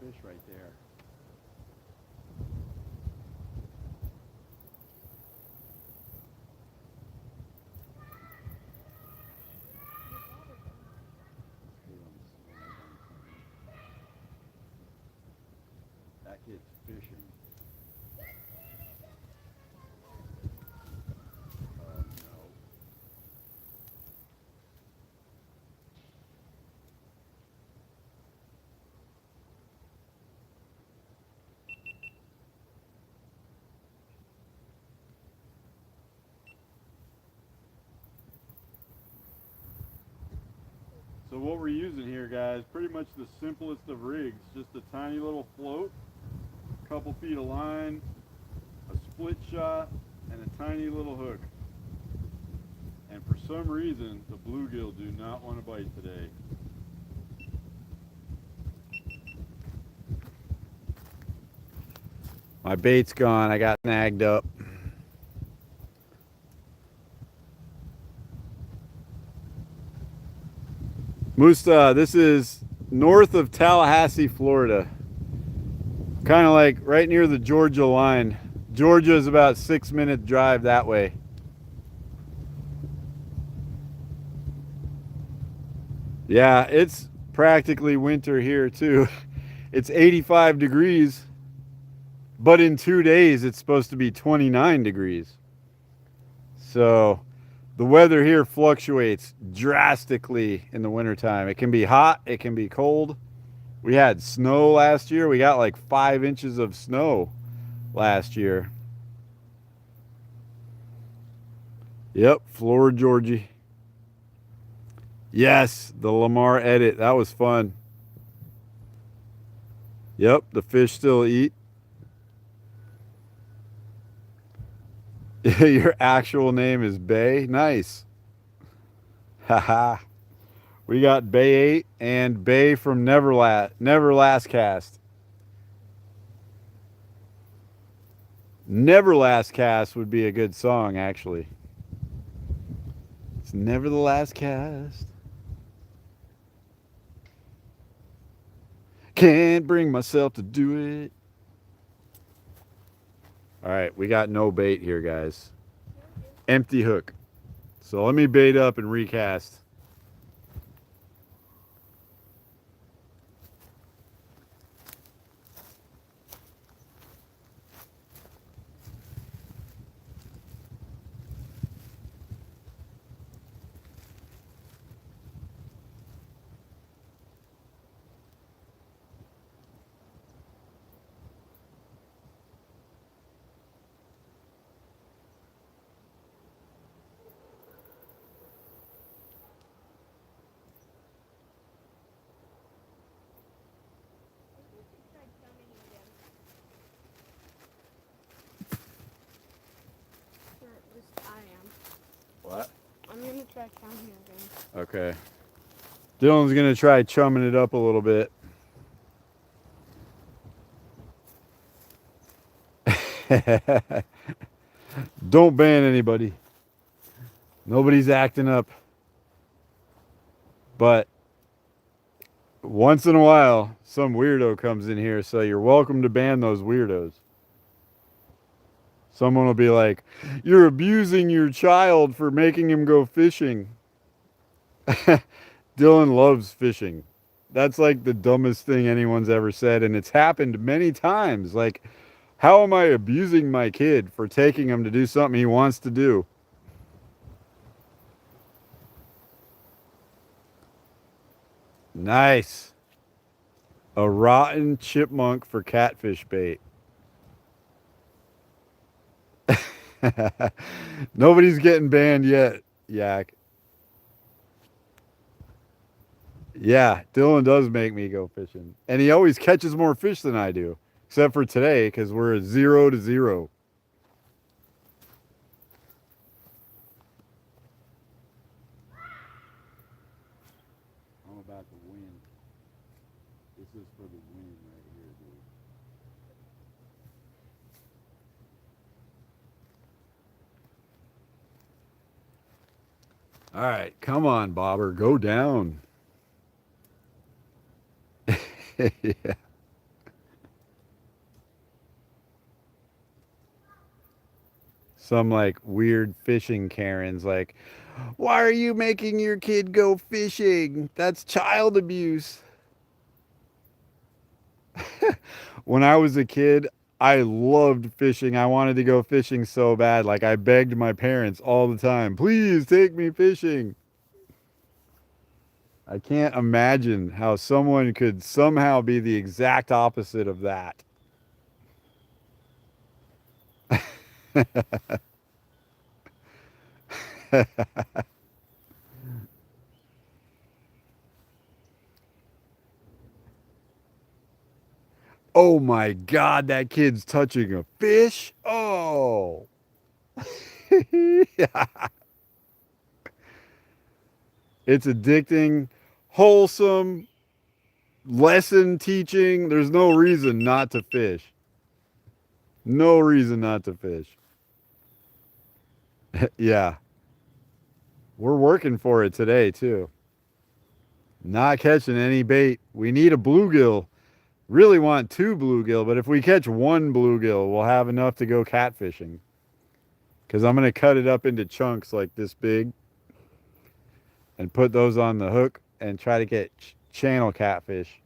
S1: Fish right there. That kid's fishing. Oh no. So what we're using here, guys, pretty much the simplest of rigs. Just a tiny little float, a couple feet of line, a split shot, and a tiny little hook. And for some reason, the bluegill do not want to bite today. My bait's gone. I got snagged up. Musta, this is north of Tallahassee, Florida. Kind of like right near the Georgia line. Georgia is about 6-minute drive that way. Yeah, it's practically winter here too. It's 85 degrees, but in 2 days it's supposed to be 29 degrees. So the weather here fluctuates drastically in the wintertime. It can be hot, it can be cold. We had snow last year. We got like 5 inches of snow last year. Yep, Florida, Georgie. Yes, the Lamar edit. That was fun. Yep, the fish still eat. Your actual name is Bay. Nice. Haha. We got Bay 8 and Bay from Neverlast Cast. Neverlast Cast would be a good song, actually. It's never the last cast. Can't bring myself to do it. All right, we got no bait here, guys. Empty hook. So let me bait up and recast.
S2: I am.
S1: What?
S2: I'm gonna try counting again.
S1: Okay. Dylan's going to try chumming it up a little bit. Don't ban anybody. Nobody's acting up. But once in a while, some weirdo comes in here, so you're welcome to ban those weirdos. Someone will be like, "You're abusing your child for making him go fishing." Dylan loves fishing. That's like the dumbest thing anyone's ever said, and it's happened many times. Like, how am I abusing my kid for taking him to do something he wants to do? Nice. A rotten chipmunk for catfish bait. Nobody's getting banned yet, Yak. Yeah, Dylan does make me go fishing. And he always catches more fish than I do. Except for today, because we're 0-0. I'm about to win. This is for the win right here, dude. All right, come on, Bobber. Go down. Yeah. Some like weird fishing Karens like, why are you making your kid go fishing? That's child abuse. When I was a kid, I loved fishing. I wanted to go fishing so bad. Like I begged my parents all the time, please take me fishing. I can't imagine how someone could somehow be the exact opposite of that. Oh my God, that kid's touching a fish. Oh. It's addicting, wholesome, lesson teaching. There's no reason not to fish. No reason not to fish. Yeah. We're working for it today, too. Not catching any bait. We need a bluegill. Really want two bluegill, but if we catch one bluegill, we'll have enough to go catfishing. Because I'm going to cut it up into chunks like this big and put those on the hook and try to get channel catfish.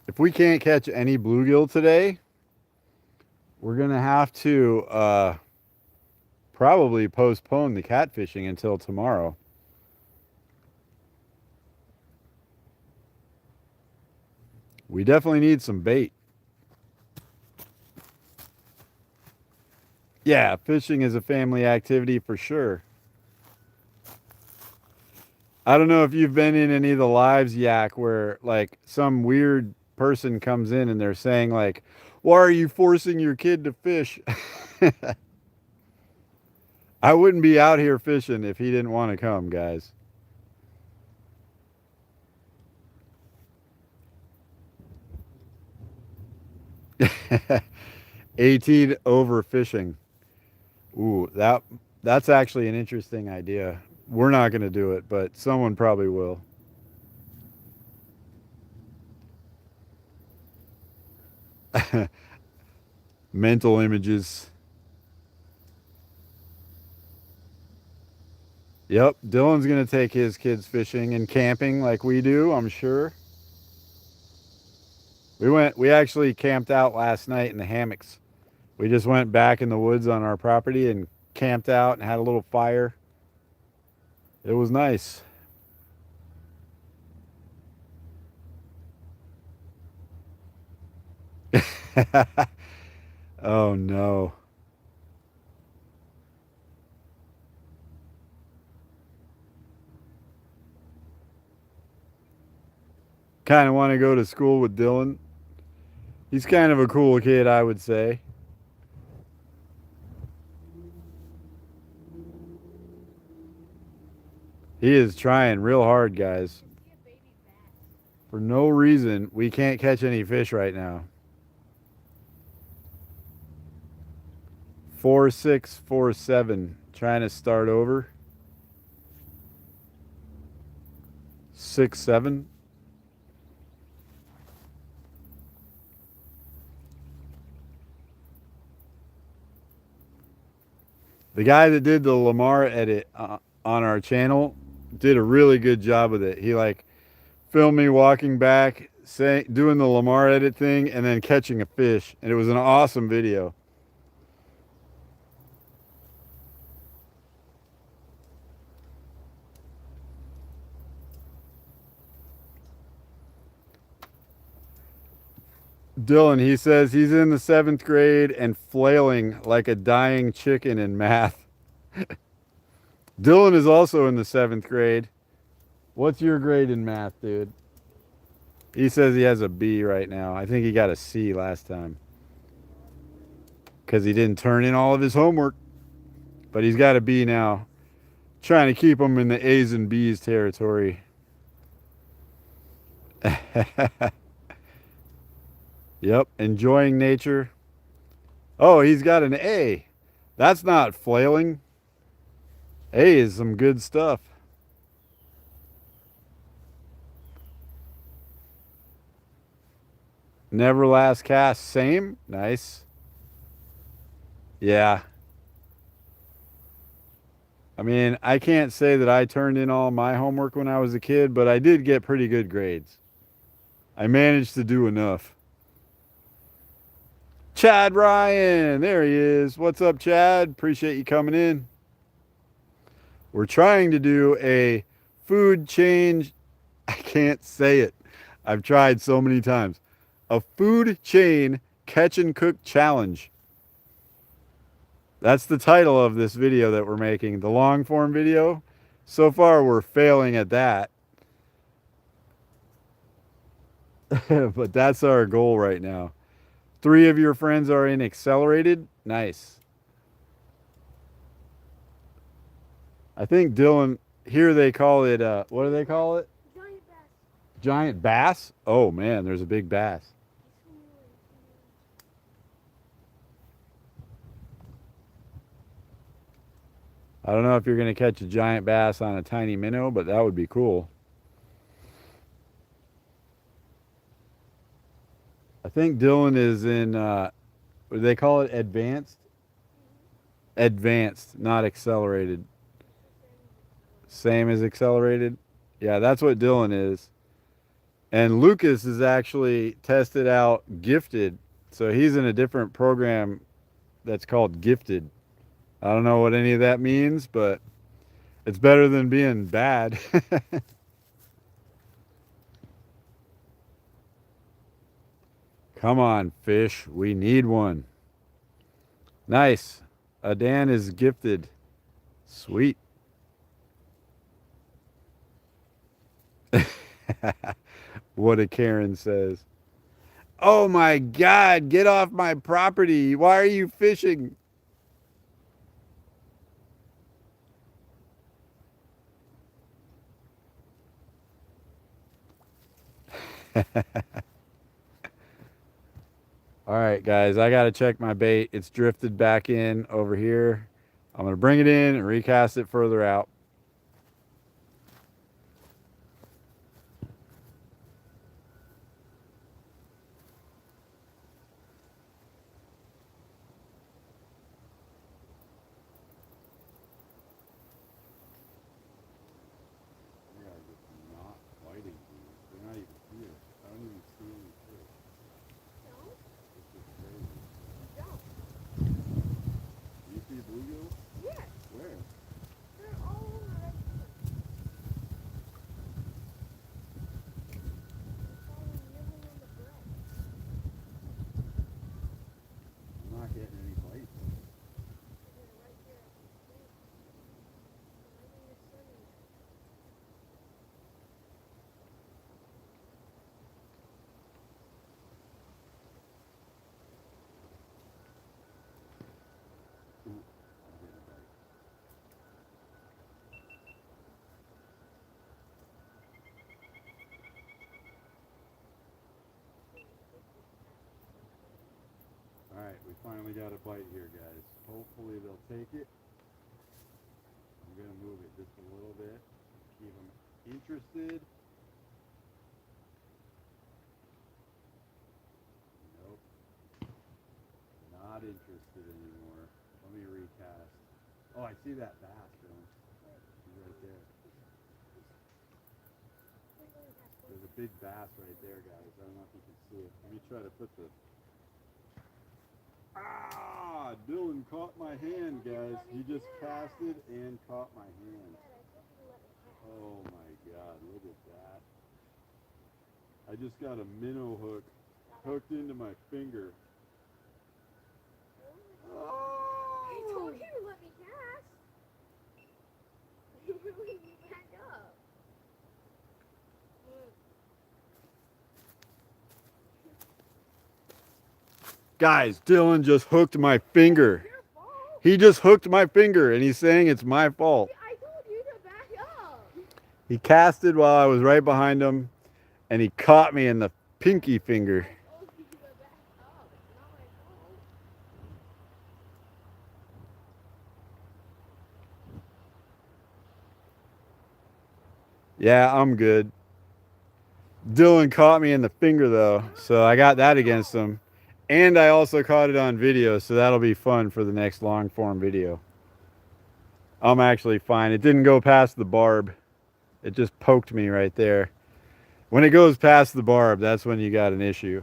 S1: If we can't catch any bluegill today, we're going to have to probably postpone the catfishing until tomorrow. We definitely need some bait. Yeah, fishing is a family activity for sure. I don't know if you've been in any of the lives, Yak, where like some weird person comes in and they're saying like, "Why are you forcing your kid to fish?" I wouldn't be out here fishing if he didn't want to come, guys. 18 overfishing. Ooh, that's actually an interesting idea. We're not going to do it, but someone probably will. Mental images. Yep, Dylan's going to take his kids fishing and camping like we do, I'm sure. We actually camped out last night in the hammocks. We just went back in the woods on our property and camped out and had a little fire. It was nice. Oh no. Kind of want to go to school with Dylan. He's kind of a cool kid, I would say. He is trying real hard, guys. For no reason, we can't catch any fish right now. 4647, trying to start over. 6-7. The guy that did the Lamar edit on our channel did a really good job with it. He like filmed me walking back, doing the Lamar edit thing, and then catching a fish, and it was an awesome video. Dylan, he says he's in the 7th grade and flailing like a dying chicken in math. Dylan is also in the 7th grade. What's your grade in math, dude? He says he has a B right now. I think he got a C last time because he didn't turn in all of his homework. But he's got a B now. Trying to keep him in the A's and B's territory. Yep, enjoying nature. Oh, he's got an A. That's not flailing. A is some good stuff. Never last cast, same. Nice. Yeah. I mean, I can't say that I turned in all my homework when I was a kid, but I did get pretty good grades. I managed to do enough. Chad Ryan, there he is. What's up, Chad? Appreciate you coming in. We're trying to do a food change. I can't say it. I've tried so many times. A food chain catch and cook challenge. That's the title of this video that we're making, the long form video. So far, we're failing at that. But that's our goal right now. 3 of your friends are in accelerated. Nice. I think Dylan, here they call it, what do they call it?
S2: Giant bass.
S1: Giant bass? Oh man, there's a big bass. I don't know if you're going to catch a giant bass on a tiny minnow, but that would be cool. I think Dylan is in, what do they call it? Advanced? Advanced, not accelerated. Same as accelerated? Yeah, that's what Dylan is. And Lucas is actually tested out gifted. So he's in a different program that's called gifted. I don't know what any of that means, but it's better than being bad. Come on, fish. We need one. Nice. Dan is gifted. Sweet. What a Karen says. Oh my God, get off my property. Why are you fishing? All right, guys, I got to check my bait. It's drifted back in over here. I'm going to bring it in and recast it further out. Not biting these. They're not even here. I don't even see any fish.
S2: No,
S1: This is crazy.
S2: you don't.
S1: Do you see bluegills?
S2: Yes,
S1: Where?
S2: they're all over right here. They're probably nibbling on the bread.
S1: I'm not getting any bites.
S2: They're right here at the thing. They're right in the center there.
S1: Ooh, I'm getting a bite. All right, we finally got a bite here, guys. Hopefully they'll take it. I'm going to move it just a little bit. Keep them interested. Nope, not interested anymore. Let me recast. Oh, I see that bass, Dylan. He's right there. There's a big bass right there, guys. I don't know if you can see it. Let me try to put the... Ah! Dylan caught my hand, guys. He just casted and caught my hand. Oh my God, look at that. I just got a minnow hook hooked into my finger.
S2: I told
S1: Oh!
S2: you to let me cast. You were leaving me back up.
S1: Guys, Dylan just hooked my finger.
S2: Your fault.
S1: He just hooked my finger and he's saying it's my fault.
S2: I told you to back up.
S1: He casted while I was right behind him and he caught me in the pinky finger.
S2: I told you to back up. It's not my fault.
S1: Yeah, I'm good. Dylan caught me in the finger though, so I got that against him. And I also caught it on video, so that'll be fun for the next long form video. I'm actually fine. It didn't go past the barb. It just poked me right there. When it goes past the barb, that's when you got an issue.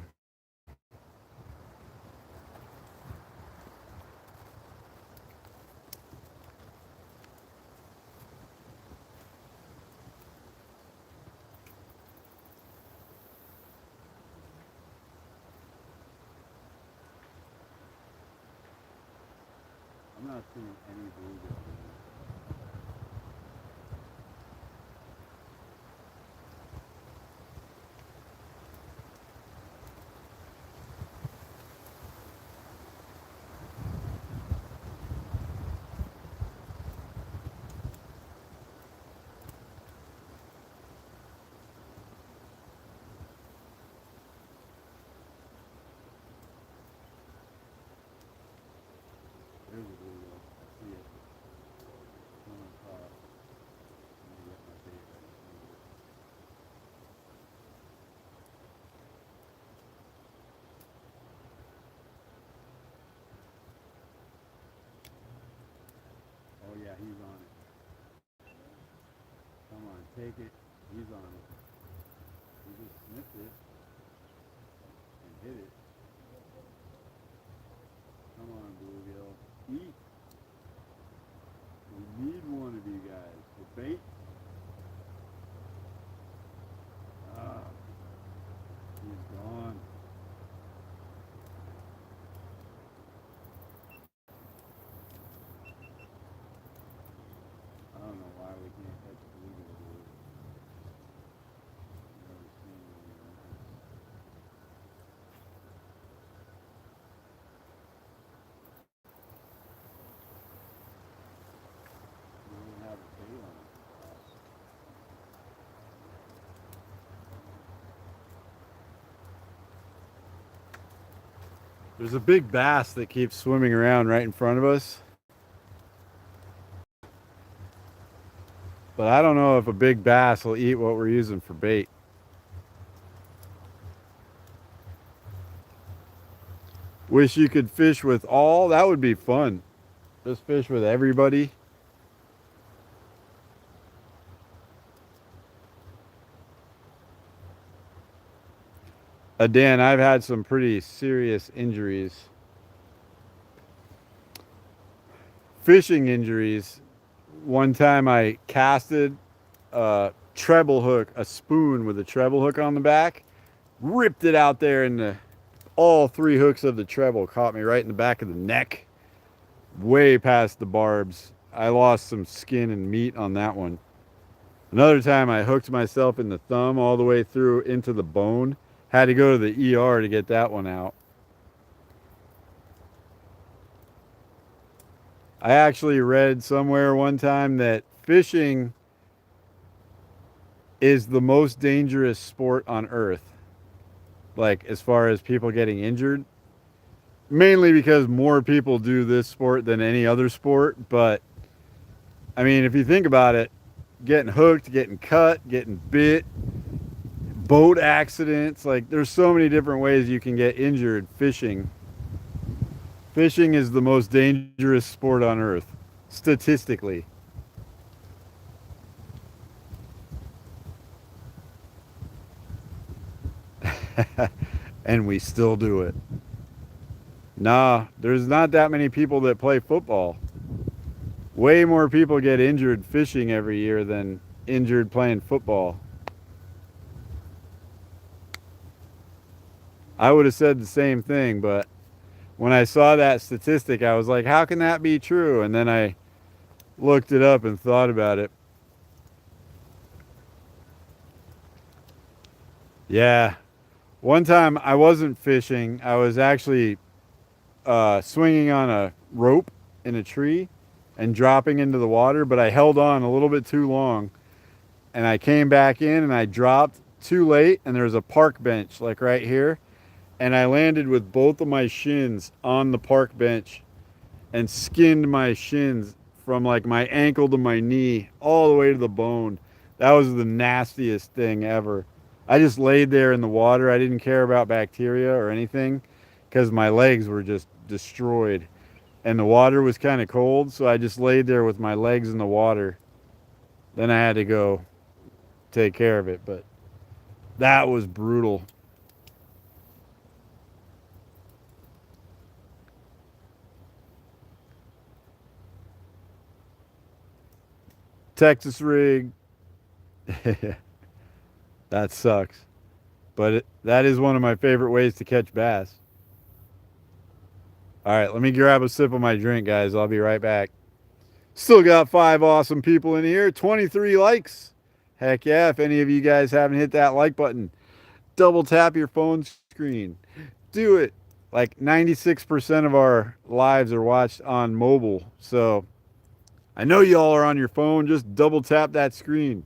S1: I'm not seeing any bluegill. There's a bluegill. I see it. Come on top. Let me get my bait ready. Oh yeah, he's on it. Come on, take it. He's on it. He just sniffed it and hit it. Come on, bluegill. Eat. We need one of you guys. For bait. Ah, he's gone. I don't know why we can't catch a bluegill, dude. Never seen one like this. We don't even have a bait on it. There's a big bass that keeps swimming around right in front of us. But I don't know if a big bass will eat what we're using for bait. Wish you could fish with all. That would be fun. Just fish with everybody. Dan, I've had some pretty serious injuries. Fishing injuries. One time I casted a treble hook, a spoon with a treble hook on the back, ripped it out there, and all three hooks of the treble caught me right in the back of the neck, way past the barbs. I lost some skin and meat on that one. Another time I hooked myself in the thumb all the way through into the bone. Had to go to the ER to get that one out. I actually read somewhere one time that fishing is the most dangerous sport on earth. Like, as far as people getting injured, mainly because more people do this sport than any other sport. But I mean, if you think about it, getting hooked, getting cut, getting bit, boat accidents, like, there's so many different ways you can get injured fishing. Fishing is the most dangerous sport on earth, statistically. And we still do it. Nah, there's not that many people that play football. Way more people get injured fishing every year than injured playing football. I would have said the same thing, but when I saw that statistic, I was like, how can that be true? And then I looked it up and thought about it. Yeah. One time I wasn't fishing, I was actually swinging on a rope in a tree and dropping into the water, but I held on a little bit too long. And I came back in and I dropped too late. And there was a park bench like right here. And I landed with both of my shins on the park bench and skinned my shins from like my ankle to my knee all the way to the bone. That was the nastiest thing ever. I just laid there in the water. I didn't care about bacteria or anything because my legs were just destroyed. And the water was kind of cold, so I just laid there with my legs in the water. Then I had to go take care of it, but that was brutal. Texas rig. That sucks. But that is one of my favorite ways to catch bass. All right, let me grab a sip of my drink, guys. I'll be right back. Still got 5 awesome people in here, 23 likes. Heck yeah, if any of you guys haven't hit that like button, double tap your phone screen. Do it. Like 96% of our lives are watched on mobile. So I know y'all are on your phone. Just double tap that screen.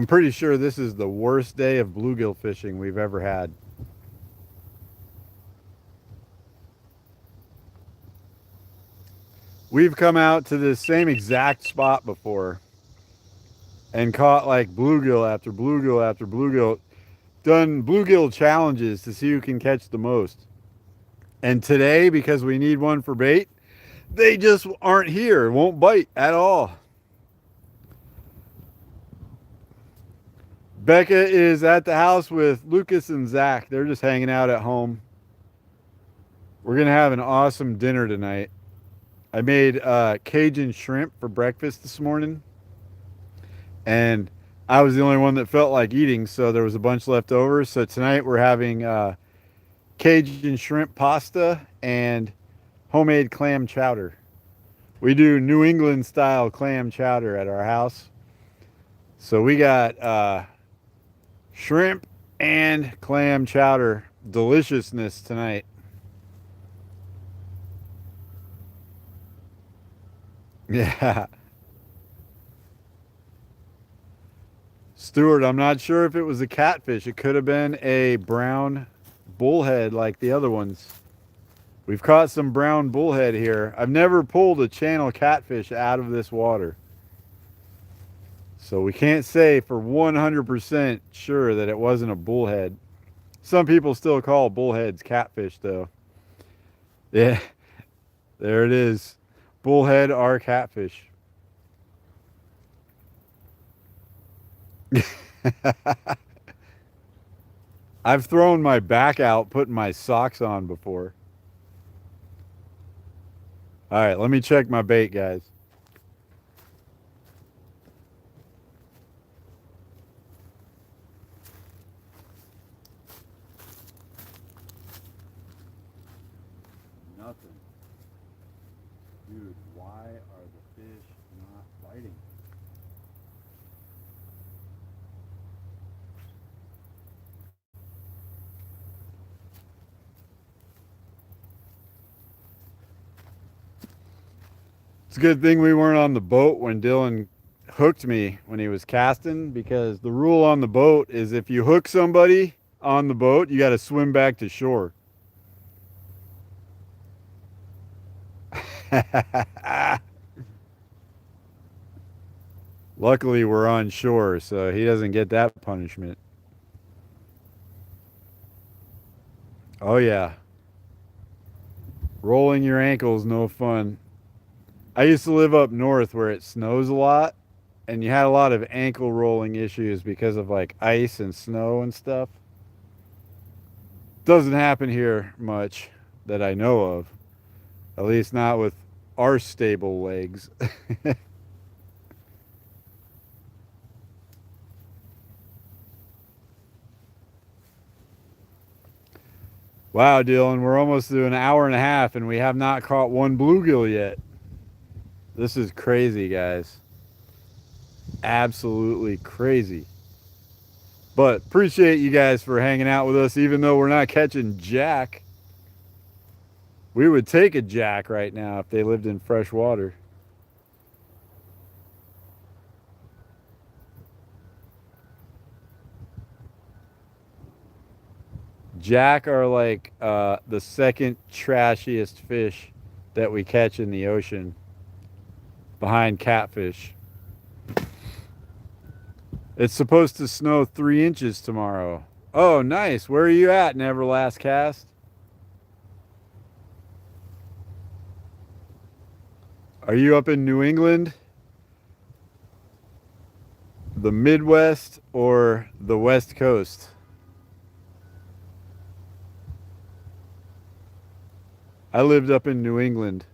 S1: I'm pretty sure this is the worst day of bluegill fishing we've ever had. We've come out to this same exact spot before and caught like bluegill after bluegill after bluegill, done bluegill challenges to see who can catch the most. And today, because we need one for bait, they just aren't here, won't bite at all. Becca is at the house with Lucas and Zach. They're just hanging out at home. We're going to have an awesome dinner tonight. I made Cajun shrimp for breakfast this morning, and I was the only one that felt like eating, so there was a bunch left over. So tonight we're having Cajun shrimp pasta and homemade clam chowder. We do New England style clam chowder at our house. So we got shrimp and clam chowder deliciousness tonight. Yeah. Stuart, I'm not sure if it was a catfish. It could have been a brown bullhead like the other ones. We've caught some brown bullhead here. I've never pulled a channel catfish out of this water. So we can't say for 100% sure that it wasn't a bullhead. Some people still call bullheads catfish though. Yeah, there it is. Bullhead are catfish. I've thrown my back out putting my socks on before. All right, let me check my bait, guys. Nothing. Dude, why are the fish not biting? It's a good thing we weren't on the boat when Dylan hooked me when he was casting, because the rule on the boat is if you hook somebody on the boat, you got to swim back to shore. Luckily, we're on shore, so he doesn't get that punishment. Oh, yeah. Rolling your ankles, no fun. I used to live up north where it snows a lot, and you had a lot of ankle rolling issues because of like ice and snow and stuff. Doesn't happen here much that I know of. At least not with our stable legs. Wow, Dylan, we're almost to an hour and a half and we have not caught one bluegill yet. This is crazy, guys. Absolutely crazy. But appreciate you guys for hanging out with us, even though we're not catching jack. We would take a jack right now if they lived in fresh water. Jack are like the second trashiest fish that we catch in the ocean, behind catfish. It's supposed to snow 3 inches tomorrow. Oh, nice. Where are you at, Neverlast Cast? Are you up in New England, the Midwest, or the West Coast? I lived up in New England.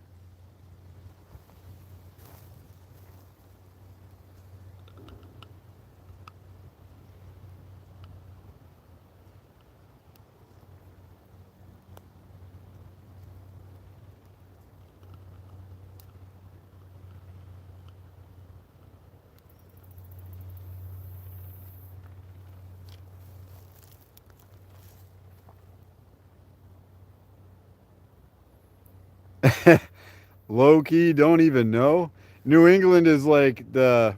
S1: Low key, don't even know. New England is like the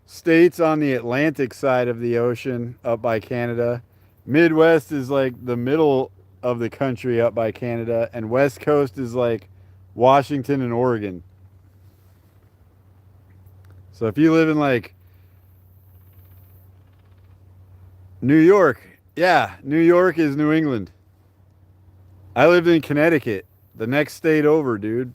S1: states on the Atlantic side of the ocean up by Canada. Midwest is like the middle of the country up by Canada, and West Coast is like Washington and Oregon. So if you live in like New York, yeah, New York is New England. I lived in Connecticut, the next state over, dude.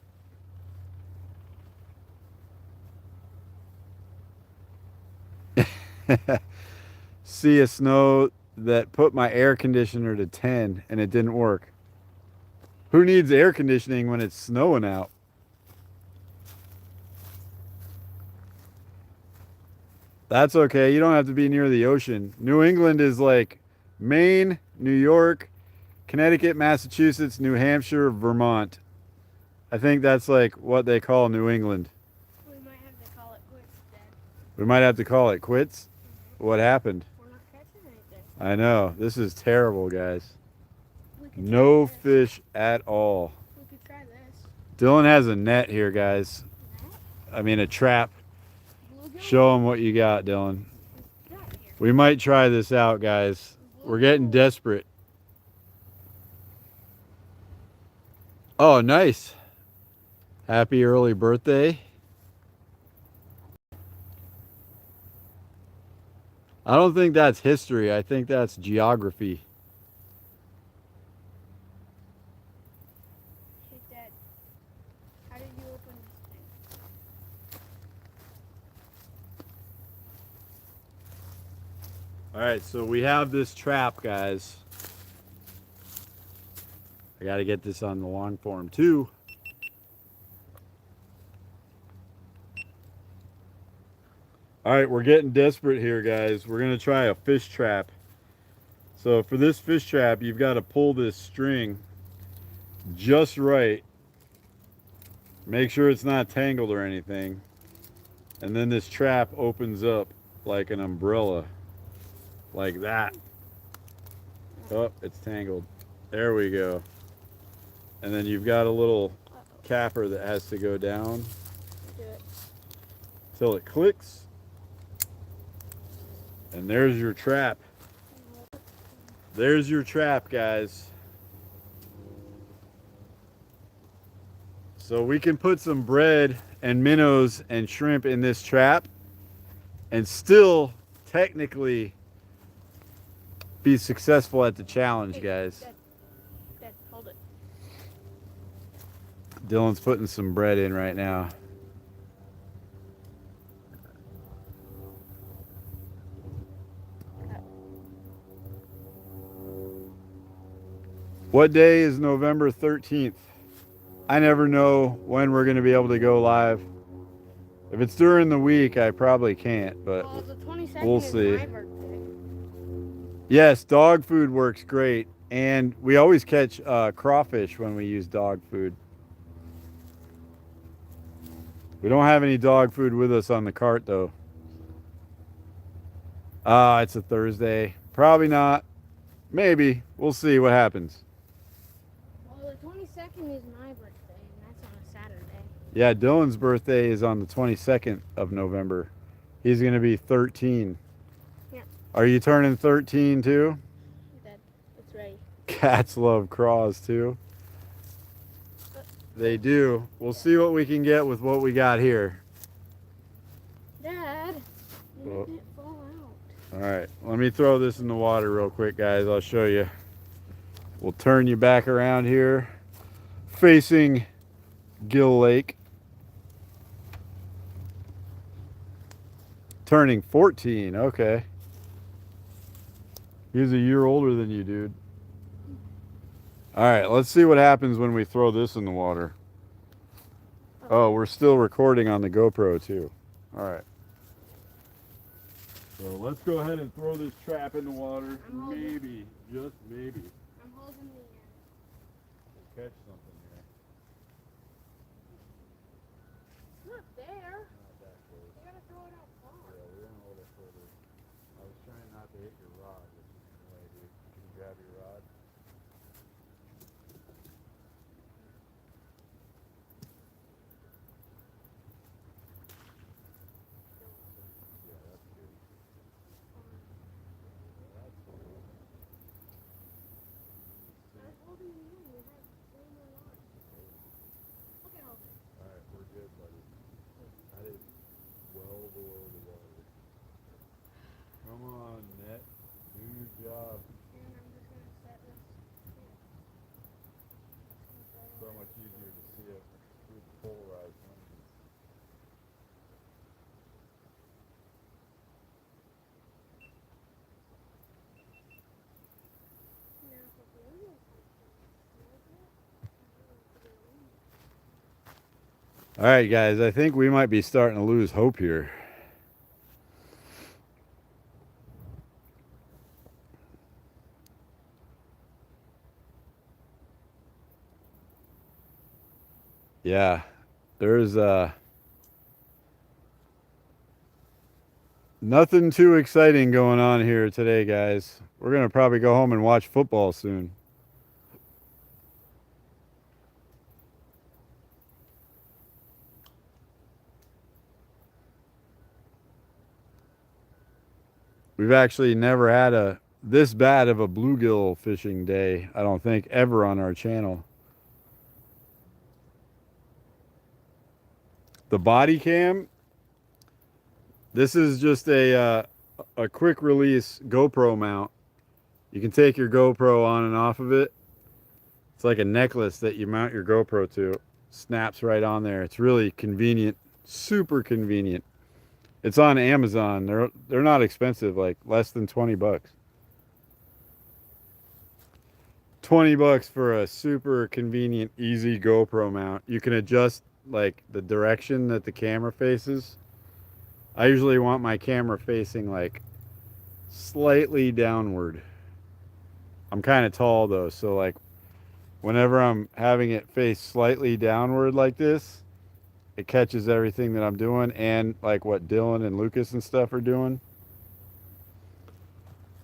S1: See a snow that put my air conditioner to 10 and it didn't work. Who needs air conditioning when it's snowing out? That's okay. You don't have to be near the ocean. New England is like Maine, New York, Connecticut, Massachusetts, New Hampshire, Vermont. I think that's like what they call New England.
S2: We might have to call it quits then.
S1: We might have to call it quits. What happened?
S2: We're not catching anything.
S1: I know. This is terrible, guys.
S2: We could
S1: No
S2: try this.
S1: fish at all.
S2: We could try this.
S1: Dylan has a net here, guys.
S2: Net?
S1: I mean, a trap.
S2: Bluegill?
S1: Show him what you got, Dylan.
S2: It's not here.
S1: We might try this out, guys. We're getting desperate. Oh, nice. Happy early birthday. I don't think that's history. I think that's geography.
S2: Hey, Dad. How did you open this thing?
S1: All right, so we have this trap, guys. I got to get this on the long form too. All right, we're getting desperate here, guys. We're going to try a fish trap. So for this fish trap, you've got to pull this string just right. Make sure it's not tangled or anything. And then this trap opens up like an umbrella. Like that. Oh, it's tangled. There we go. And then you've got a little capper that has to go down
S2: Do it.
S1: till it clicks. And there's your trap. There's your trap, guys. So we can put some bread and minnows and shrimp in this trap and still technically be successful at the challenge,
S2: Hey,
S1: guys.
S2: Dad, hold it.
S1: Dylan's putting some bread in right now. What day is November 13th? I never know when we're going to be able to go live. If it's during the week, I probably can't, but
S2: Well, the 22nd
S1: we'll
S2: is
S1: see.
S2: my birthday.
S1: Yes, dog food works great. And we always catch crawfish when we use dog food. We don't have any dog food with us on the cart, though. It's a Thursday. Probably not. Maybe. We'll see what happens.
S2: Well, the 22nd is my birthday, and that's on a Saturday.
S1: Yeah, Dylan's birthday is on the 22nd of November. He's going to be 13.
S2: Yeah.
S1: Are you turning 13 too?
S2: Dad, it's right.
S1: Cats love craws too. They do. We'll see what we can get with what we got here.
S2: Dad, you
S1: Well-
S2: let it fall out.
S1: All right, let me throw this in the water real quick, guys. I'll show you. We'll turn you back around here, facing Gill Lake. Turning 14, okay. He's a year older than you, dude. All right, let's see what happens when we throw this in the water. Oh, we're still recording on the GoPro too. All right. So let's go ahead and throw this trap in the water.
S2: I'm holding.
S1: Maybe, just maybe,
S2: I'm holding the
S1: we'll catch something here.
S2: It's not there.
S1: Not that close.
S2: You gotta throw it out far.
S1: Yeah, we're gonna hold it further. I was trying not to hit your rod, which is in the way, dude. Can you grab your rod? Yeah, All right, guys, I think we might be starting to lose hope here. Yeah, there's nothing too exciting going on here today, guys. We're going to probably go home and watch football soon. We've actually never had a this bad of a bluegill fishing day, I don't think, ever on our channel. The body cam, this is just a quick release GoPro mount. You can take your GoPro on and off of it. It's like a necklace that you mount your GoPro to. Snaps right on there. It's really convenient, super convenient. It's on Amazon. They're not expensive, like less than 20 bucks. 20 bucks for a super convenient, easy GoPro mount. You can adjust like the direction that the camera faces. I usually want my camera facing like slightly downward. I'm kind of tall though, so like whenever I'm having it face slightly downward like this, it catches everything that I'm doing and like what Dylan and Lucas and stuff are doing.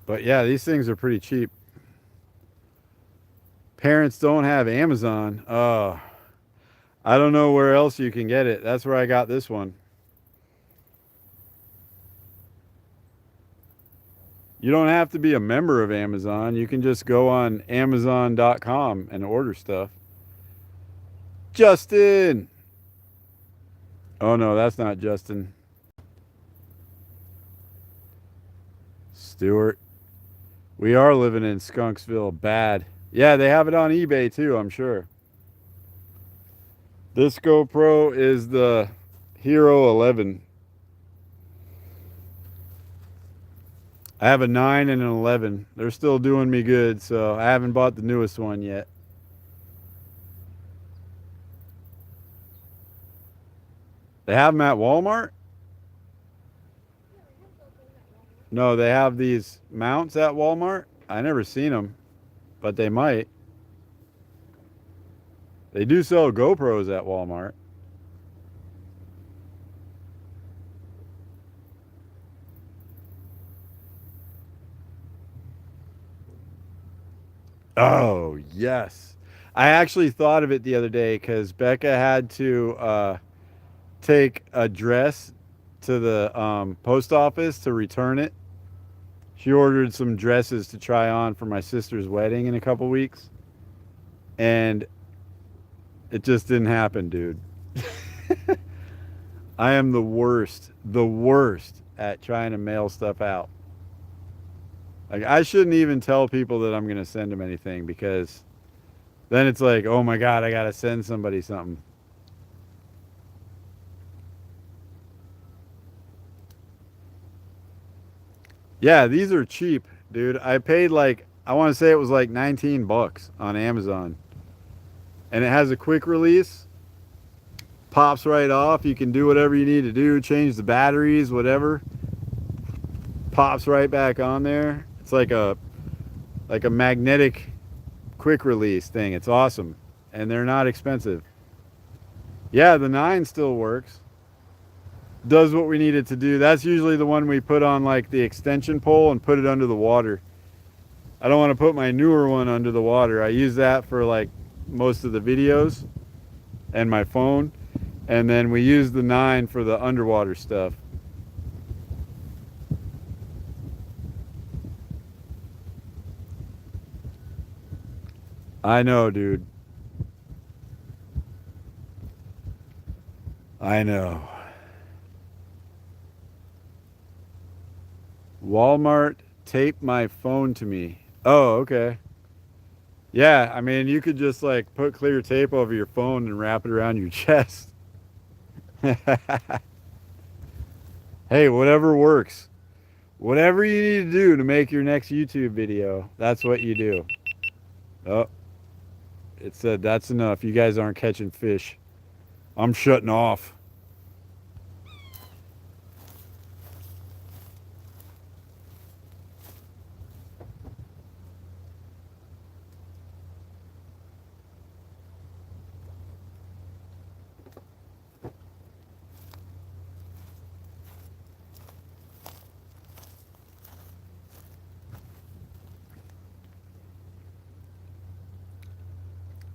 S1: But yeah, these things are pretty cheap. Parents don't have Amazon. I don't know where else you can get it. That's where I got this one. You don't have to be a member of Amazon. You can just go on Amazon.com and order stuff. Justin! Oh no, that's not Justin. Stuart. We are living in Skunksville. Bad. Yeah, they have it on eBay too, I'm sure. This GoPro is the Hero 11. I have a 9 and an 11. They're still doing me good, so I haven't bought the newest one yet. They have them at Walmart? No, they have these mounts at Walmart. I never seen them, but they might. They do sell GoPros at Walmart. Oh, yes. I actually thought of it the other day because Becca had to take a dress to the post office to return it. She ordered some dresses to try on for my sister's wedding in a couple weeks. And it just didn't happen, dude. I am the worst at trying to mail stuff out. Like, I shouldn't even tell people that I'm going to send them anything because then it's like, oh my God, I got to send somebody something. Yeah, these are cheap, dude. I paid like, I want to say it was like 19 bucks on Amazon. And it has a quick release. Pops right off. You can do whatever you need to do, change the batteries, whatever. Pops right back on there. It's like a magnetic quick release thing. It's awesome. And they're not expensive. Yeah, the 9 still works. Does what we need it to do. That's usually the one we put on like the extension pole and put it under the water. I don't want to put my newer one under the water. I use that for like most of the videos and my phone. And then we use the 9 for the underwater stuff. I know, dude. I know. Walmart taped my phone to me. Oh, okay. Yeah, I mean, you could just like put clear tape over your phone and wrap it around your chest. Hey, whatever works. Whatever you need to do to make your next YouTube video, that's what you do. Oh, it said that's enough. You guys aren't catching fish. I'm shutting off.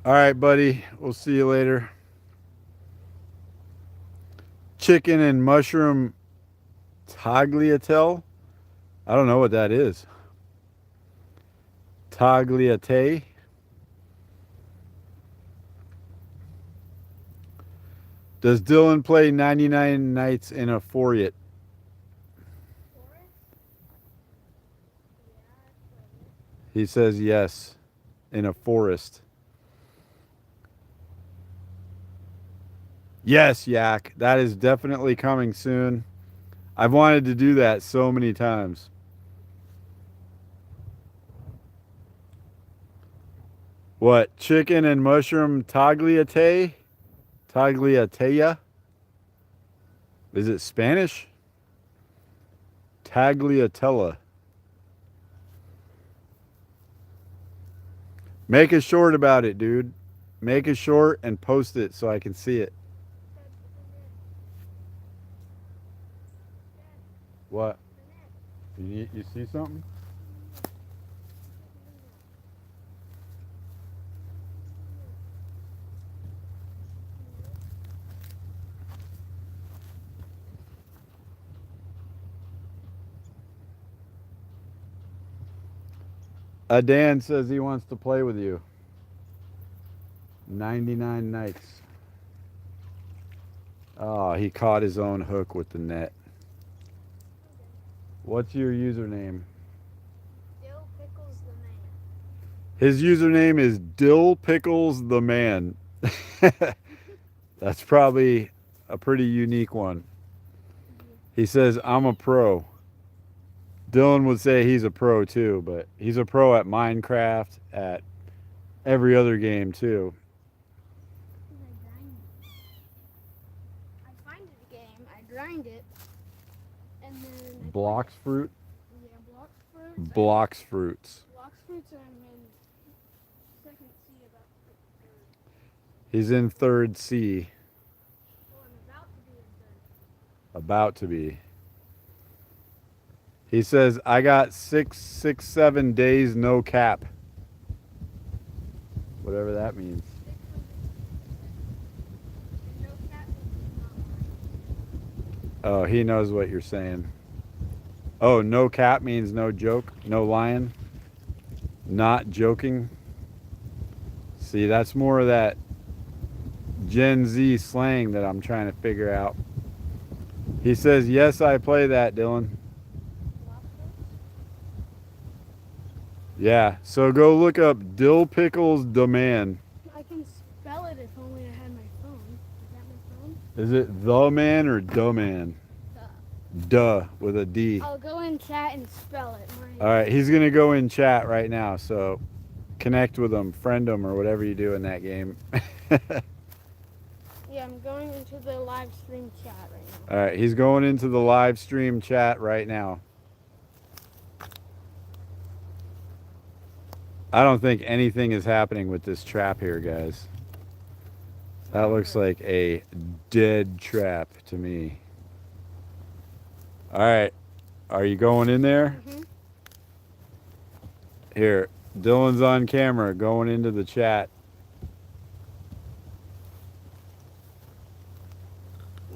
S1: All right, buddy. We'll see you later. Chicken and mushroom tagliatelle. I don't know what that is. Tagliate. Does Dylan play 99 Nights in a Forest? He says yes, in a forest. Yes, Yak. That is definitely coming soon. I've wanted to do that so many times. What? Chicken and mushroom tagliate? Tagliatella? Is it Spanish? Tagliatella. Make a short about it, dude. Make a short and post it so I can see it. What? You see something? Dan says he wants to play with you. 99 Nights. Oh, he caught his own hook with the net. What's your username?
S2: Dill Pickles the Man.
S1: His username is Dill Pickles the Man. That's probably a pretty unique one. He says, I'm a pro. Dylan would say he's a pro too, but he's a pro at Minecraft, at every other game too.
S2: I find it a game, I grind it, and then
S1: Blocks fruit?
S2: Yeah, blocks fruits.
S1: Blocks fruits.
S2: Blocks fruits, I'm in second C about third.
S1: He's in third C.
S2: Well, I'm about to be in third.
S1: About to be. He says, I got 7 days no cap. Whatever that means.
S2: 600. And no cat is not mine.
S1: Oh, he knows what you're saying. Oh, no cap means no joke, no lying, not joking. See, that's more of that Gen Z slang that I'm trying to figure out. He says, yes, I play that, Dylan.
S2: Block fruits?
S1: Yeah, so go look up Dill Pickles the Man.
S2: I can spell it if only I had my phone. Is that my phone?
S1: Is it the man or duh man? Duh with a D.
S2: I'll go in chat and spell it.
S1: All right, he's going to go in chat right now, so connect with him, friend him, or whatever you do in that game.
S2: Yeah, I'm going into the live stream chat right now.
S1: All right, he's going into the live stream chat right now. I don't think anything is happening with this trap here, guys. That looks like a dead trap to me. All right, are you going in there?
S2: Mm-hmm.
S1: Here, Dylan's on camera going into the chat.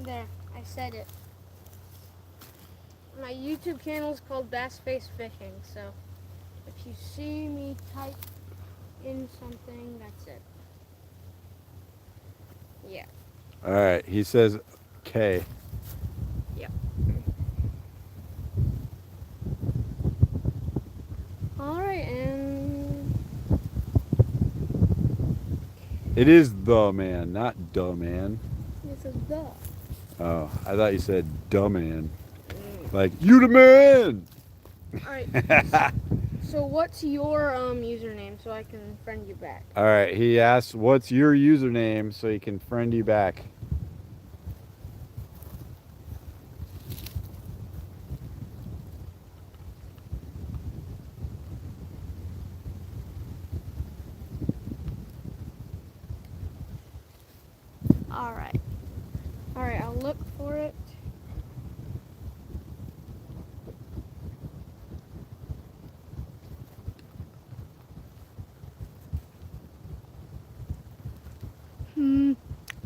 S2: There, I said it. My YouTube channel is called Bass Face Fishing, so if you see me type in something, that's it. Yeah.
S1: All right, he says K.
S2: Yep. All right, and
S1: It is the man, not duh man.
S2: this is the.
S1: Oh, I thought you said duh man. Like, you the man!
S2: All right. So what's your username so I can friend you back?
S1: All right, he asks, what's your username so he can friend you back?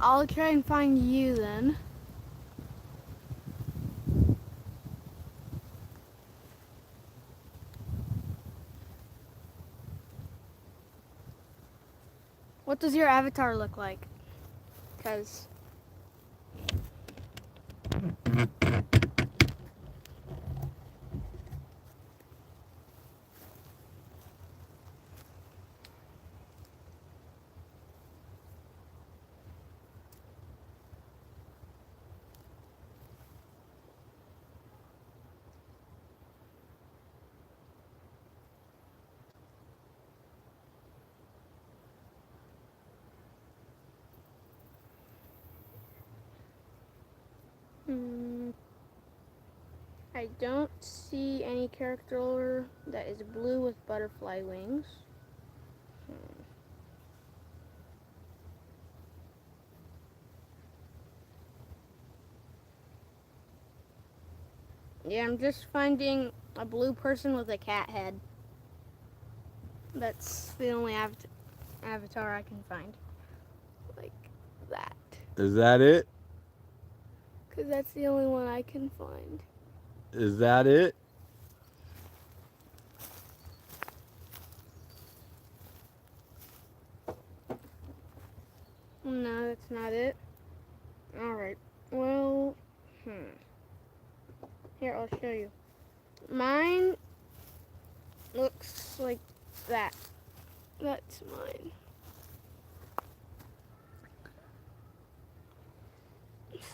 S2: I'll try and find you then. What does your avatar look like? Because I don't see any character that is blue with butterfly wings. Yeah, I'm just finding a blue person with a cat head. That's the only avatar I can find. Like that.
S1: Is that it?
S2: Because that's the only one I can find.
S1: Is that it?
S2: No, that's not it. Alright. Well, Here, I'll show you. Mine looks like that. That's mine.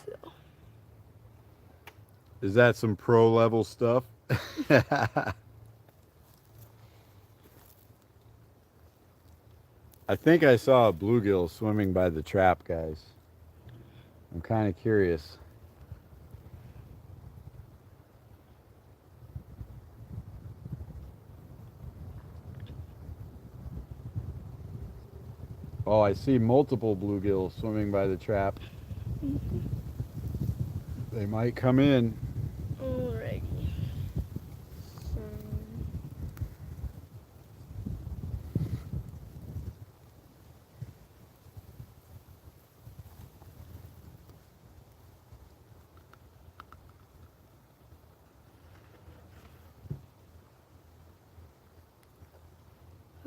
S2: So.
S1: Is that some pro level stuff? I think I saw a bluegill swimming by the trap, guys. I'm kind of curious. Oh, I see multiple bluegills swimming by the trap. They might come in.
S2: Alrighty.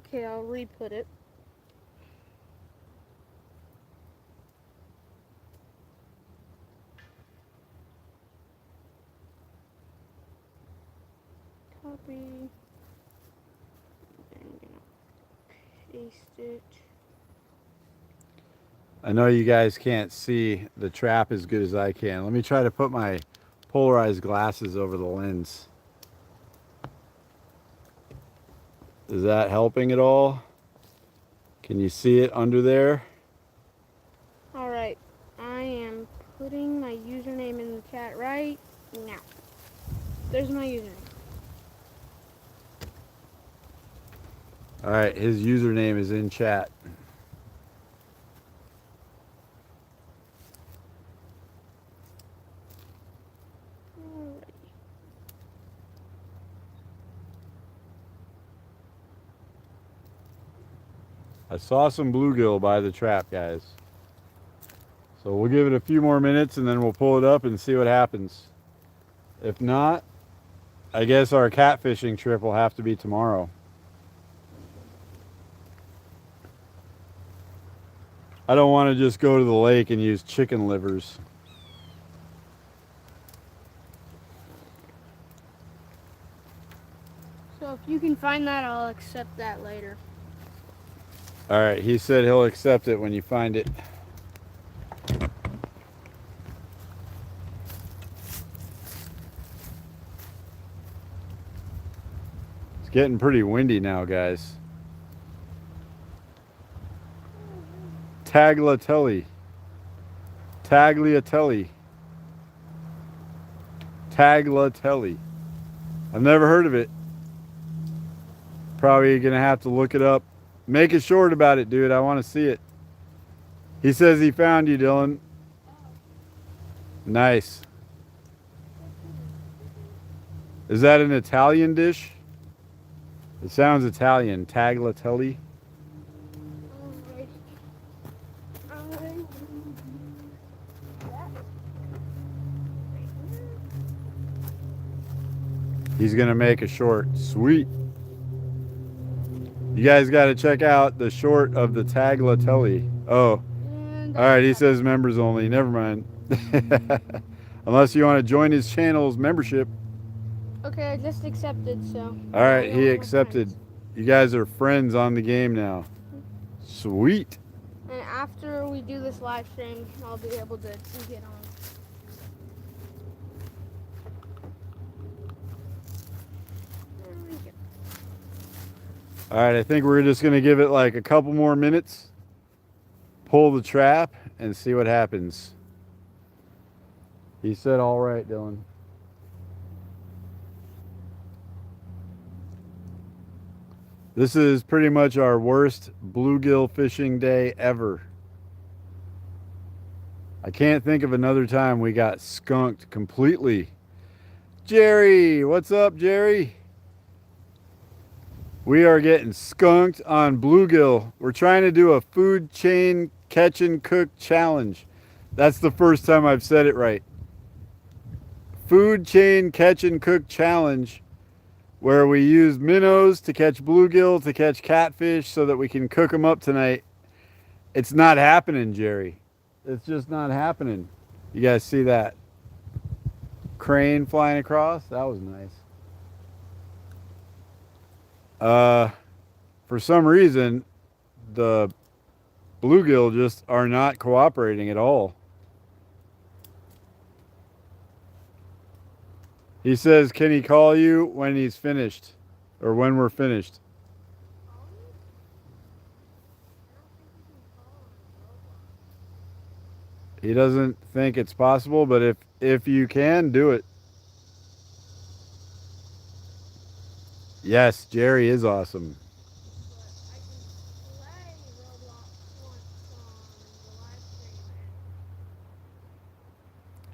S2: Okay, I'll re-put it. Copy. And I'm gonna paste it.
S1: I know you guys can't see the trap as good as I can. Let me try to put my polarized glasses over the lens. Is that helping at all? Can you see it under there?
S2: Alright, I am putting my username in the chat right now. There's my username.
S1: All right, his username is in chat. I saw some bluegill by the trap, guys. So we'll give it a few more minutes and then we'll pull it up and see what happens. If not, I guess our catfishing trip will have to be tomorrow. I don't want to just go to the lake and use chicken livers.
S2: So if you can find that, I'll accept that later.
S1: All right, he said he'll accept it when you find it. It's getting pretty windy now, guys. Tagliatelle. Tagliatelle. Tagliatelle. I've never heard of it. Probably gonna have to look it up. Make it short about it, dude. I want to see it. He says he found you, Dylan. Nice. Is that an Italian dish? It sounds Italian. Tagliatelle. gonna make a short. Sweet. You guys got to check out the short of the Tagliatelle. Oh,
S2: And
S1: all right. He says members only. Never mind. Unless you want to join his channel's membership.
S2: okay, I just accepted, so.
S1: All right,
S2: now
S1: he
S2: you're my
S1: accepted.
S2: friends.
S1: You guys are friends on the game now. Sweet.
S2: And after we do this live stream, I'll be able to get on. There we go.
S1: All right, I think we're just gonna give it like a couple more minutes. Pull the trap and see what happens. He said, "All right, Dylan." This is pretty much our worst bluegill fishing day ever. I can't think of another time we got skunked completely. Jerry, what's up, Jerry? We are getting skunked on bluegill. We're trying to do a food chain catch and cook challenge. That's the first time I've said it right. Food chain catch and cook challenge, where we use minnows to catch bluegill, to catch catfish so that we can cook them up tonight. It's not happening, Jerry. It's just not happening. You guys see that crane flying across? That was nice. For some reason, the bluegill just are not cooperating at all. He says, can he call you when he's finished? Or when we're finished? He doesn't think it's possible, but if you can, do it. Yes, Jerry is awesome.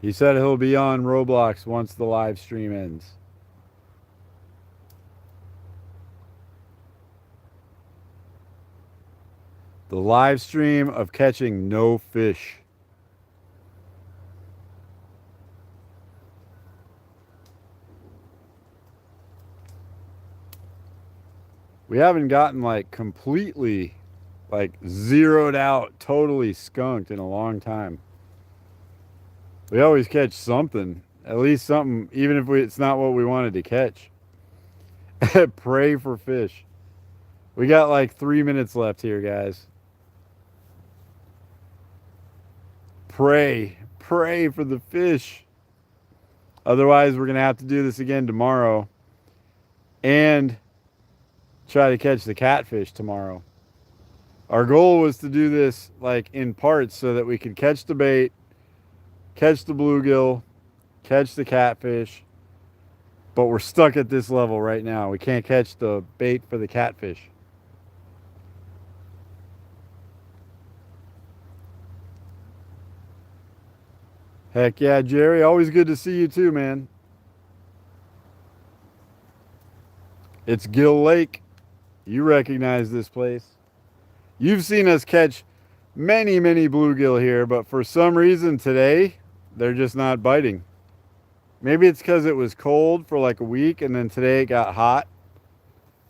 S1: He said he'll be on Roblox once the live stream ends. The live stream of catching no fish. We haven't gotten like completely like zeroed out, totally skunked in a long time. We always catch something, at least something, even if it's not what we wanted to catch. Pray for fish. We got like 3 minutes left here, guys. Pray for the fish. Otherwise, we're going to have to do this again tomorrow and try to catch the catfish tomorrow. Our goal was to do this like in parts so that we could catch the bait, catch the bluegill, catch the catfish, but we're stuck at this level right now. We can't catch the bait for the catfish. Heck yeah, Jerry. Always good to see you too, man. It's Gill Lake. You recognize this place. You've seen us catch many bluegill here, but for some reason today, they're just not biting. Maybe it's because it was cold for like a week and then today it got hot.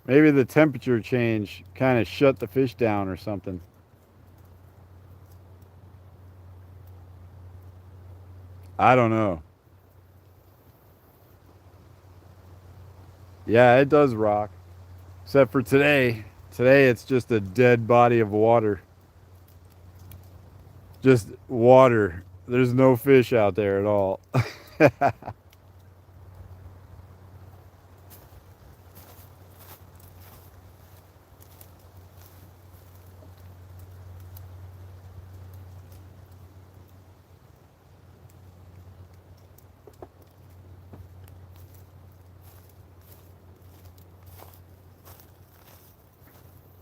S1: Maybe the temperature change kind of shut the fish down or something. I don't know. Yeah, it does rock. Except for today. Today it's just a dead body of water. Just water. There's no fish out there at all.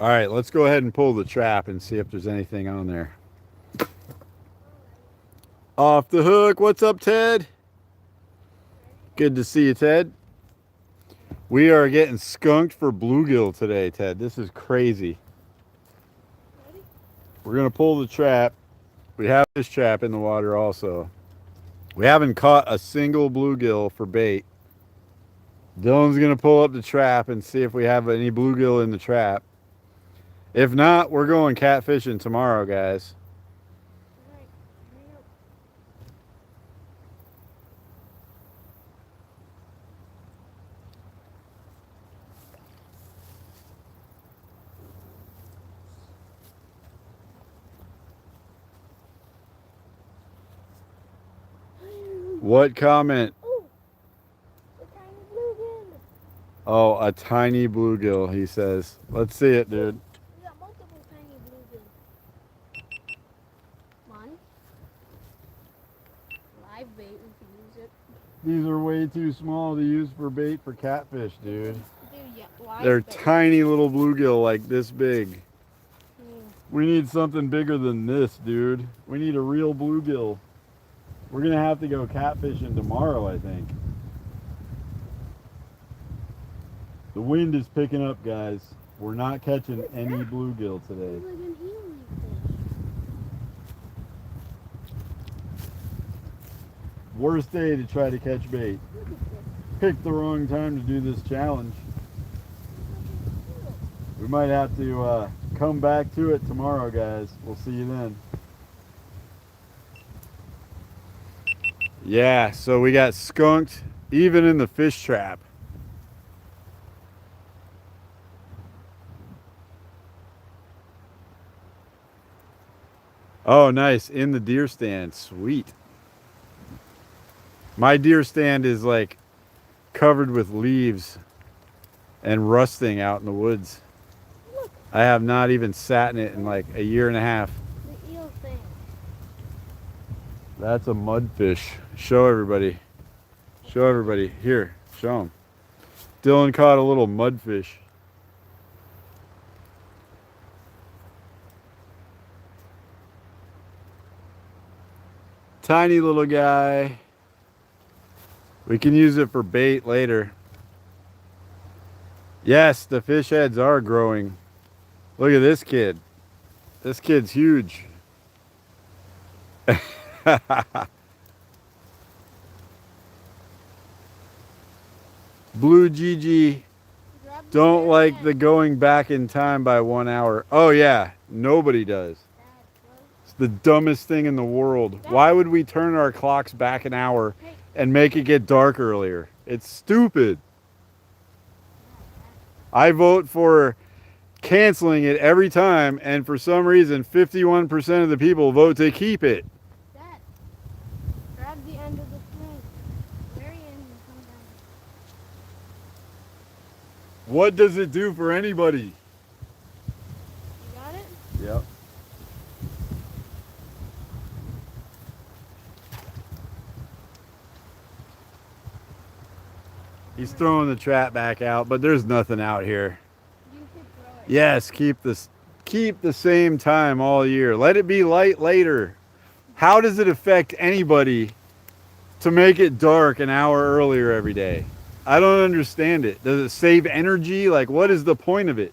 S1: All right, let's go ahead and pull the trap and see if there's anything on there. Off the hook. What's up, Ted? Good to see you, Ted. We are getting skunked for bluegill today, Ted. This is crazy. We're going to pull the trap. We have this trap in the water also. We haven't caught a single bluegill for bait. Dylan's gonna pull up the trap and see if we have any bluegill in the trap. If not, we're going catfishing tomorrow, guys.
S2: Alright, hurry up.
S1: What comment?
S2: Oh, a tiny bluegill.
S1: Oh, a tiny bluegill, he says. Let's see it, dude.
S2: We got multiple tiny bluegill. Come on. Live bait, we can use it.
S1: These are way too small to use for bait for catfish, dude.
S2: Dude, yeah, live
S1: They're
S2: bait.
S1: tiny little bluegill like this big.
S2: Hmm.
S1: We need something bigger than this, dude. We need a real bluegill. We're gonna have to go catfishing tomorrow, I think. The wind is picking up, guys. We're not catching any bluegill today.
S2: It's like an ealing fish.
S1: Worst day to try to catch bait.
S2: Look at this.
S1: Picked the wrong time to do this challenge. We might have to come back to it tomorrow, guys. We'll see you then. Yeah, so we got skunked even in the fish trap. Oh, nice. In the deer stand. Sweet. My deer stand is like covered with leaves and rusting out in the woods.
S2: Look,
S1: I have not even sat in it in like a year and a half.
S2: the eel thing.
S1: That's a mudfish. Show everybody. Show everybody. Here, show them. Dylan caught a little mudfish. Tiny little guy. We can use it for bait later. Yes, the fish heads are growing. Look at this kid. This kid's huge. Blue Gigi
S2: Grab the
S1: don't
S2: deer
S1: like
S2: head.
S1: the going back in time by 1 hour. Oh yeah, nobody does.
S2: Dad, bro.
S1: It's the dumbest thing in the world. Why would we turn our clocks back an hour
S2: Hey.
S1: and make it get dark earlier? It's stupid. I vote for canceling it every time, and for some reason 51% of the people vote to keep it.
S2: Dad, grab the end of the string. Very end and come down.
S1: What does it do for anybody?
S2: You got it?
S1: Yep. He's throwing the trap back out, but there's nothing out here.
S2: You could throw it.
S1: Yes, keep the same time all year. Let it be light later. How does it affect anybody to make it dark an hour earlier every day? I don't understand it. Does it save energy? Like, what is the point of it?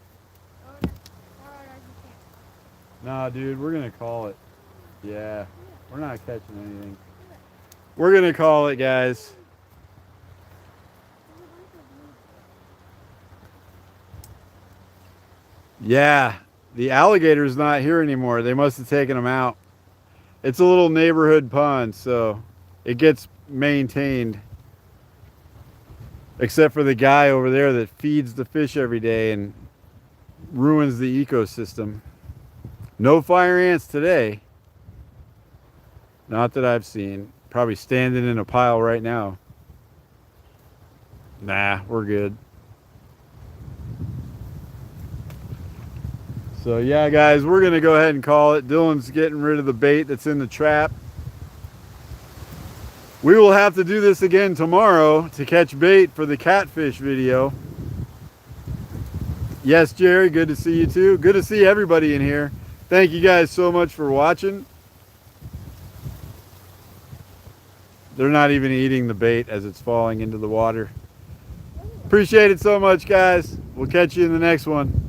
S2: Throw it as you can.
S1: Nah, dude, we're gonna call it. Yeah, we're not catching anything. We're gonna call it, guys. Yeah, the alligator's not here anymore. They must have taken him out. It's a little neighborhood pond, so it gets maintained. Except for the guy over there that feeds the fish every day and ruins the ecosystem. No fire ants today. Not that I've seen. Probably standing in a pile right now. Nah, we're good. So yeah, guys, we're gonna go ahead and call it. Dylan's getting rid of the bait that's in the trap. We will have to do this again tomorrow to catch bait for the catfish video. Yes, Jerry, good to see you too. Good to see everybody in here. Thank you guys so much for watching. They're not even eating the bait as it's falling into the water. Appreciate it so much, guys. We'll catch you in the next one.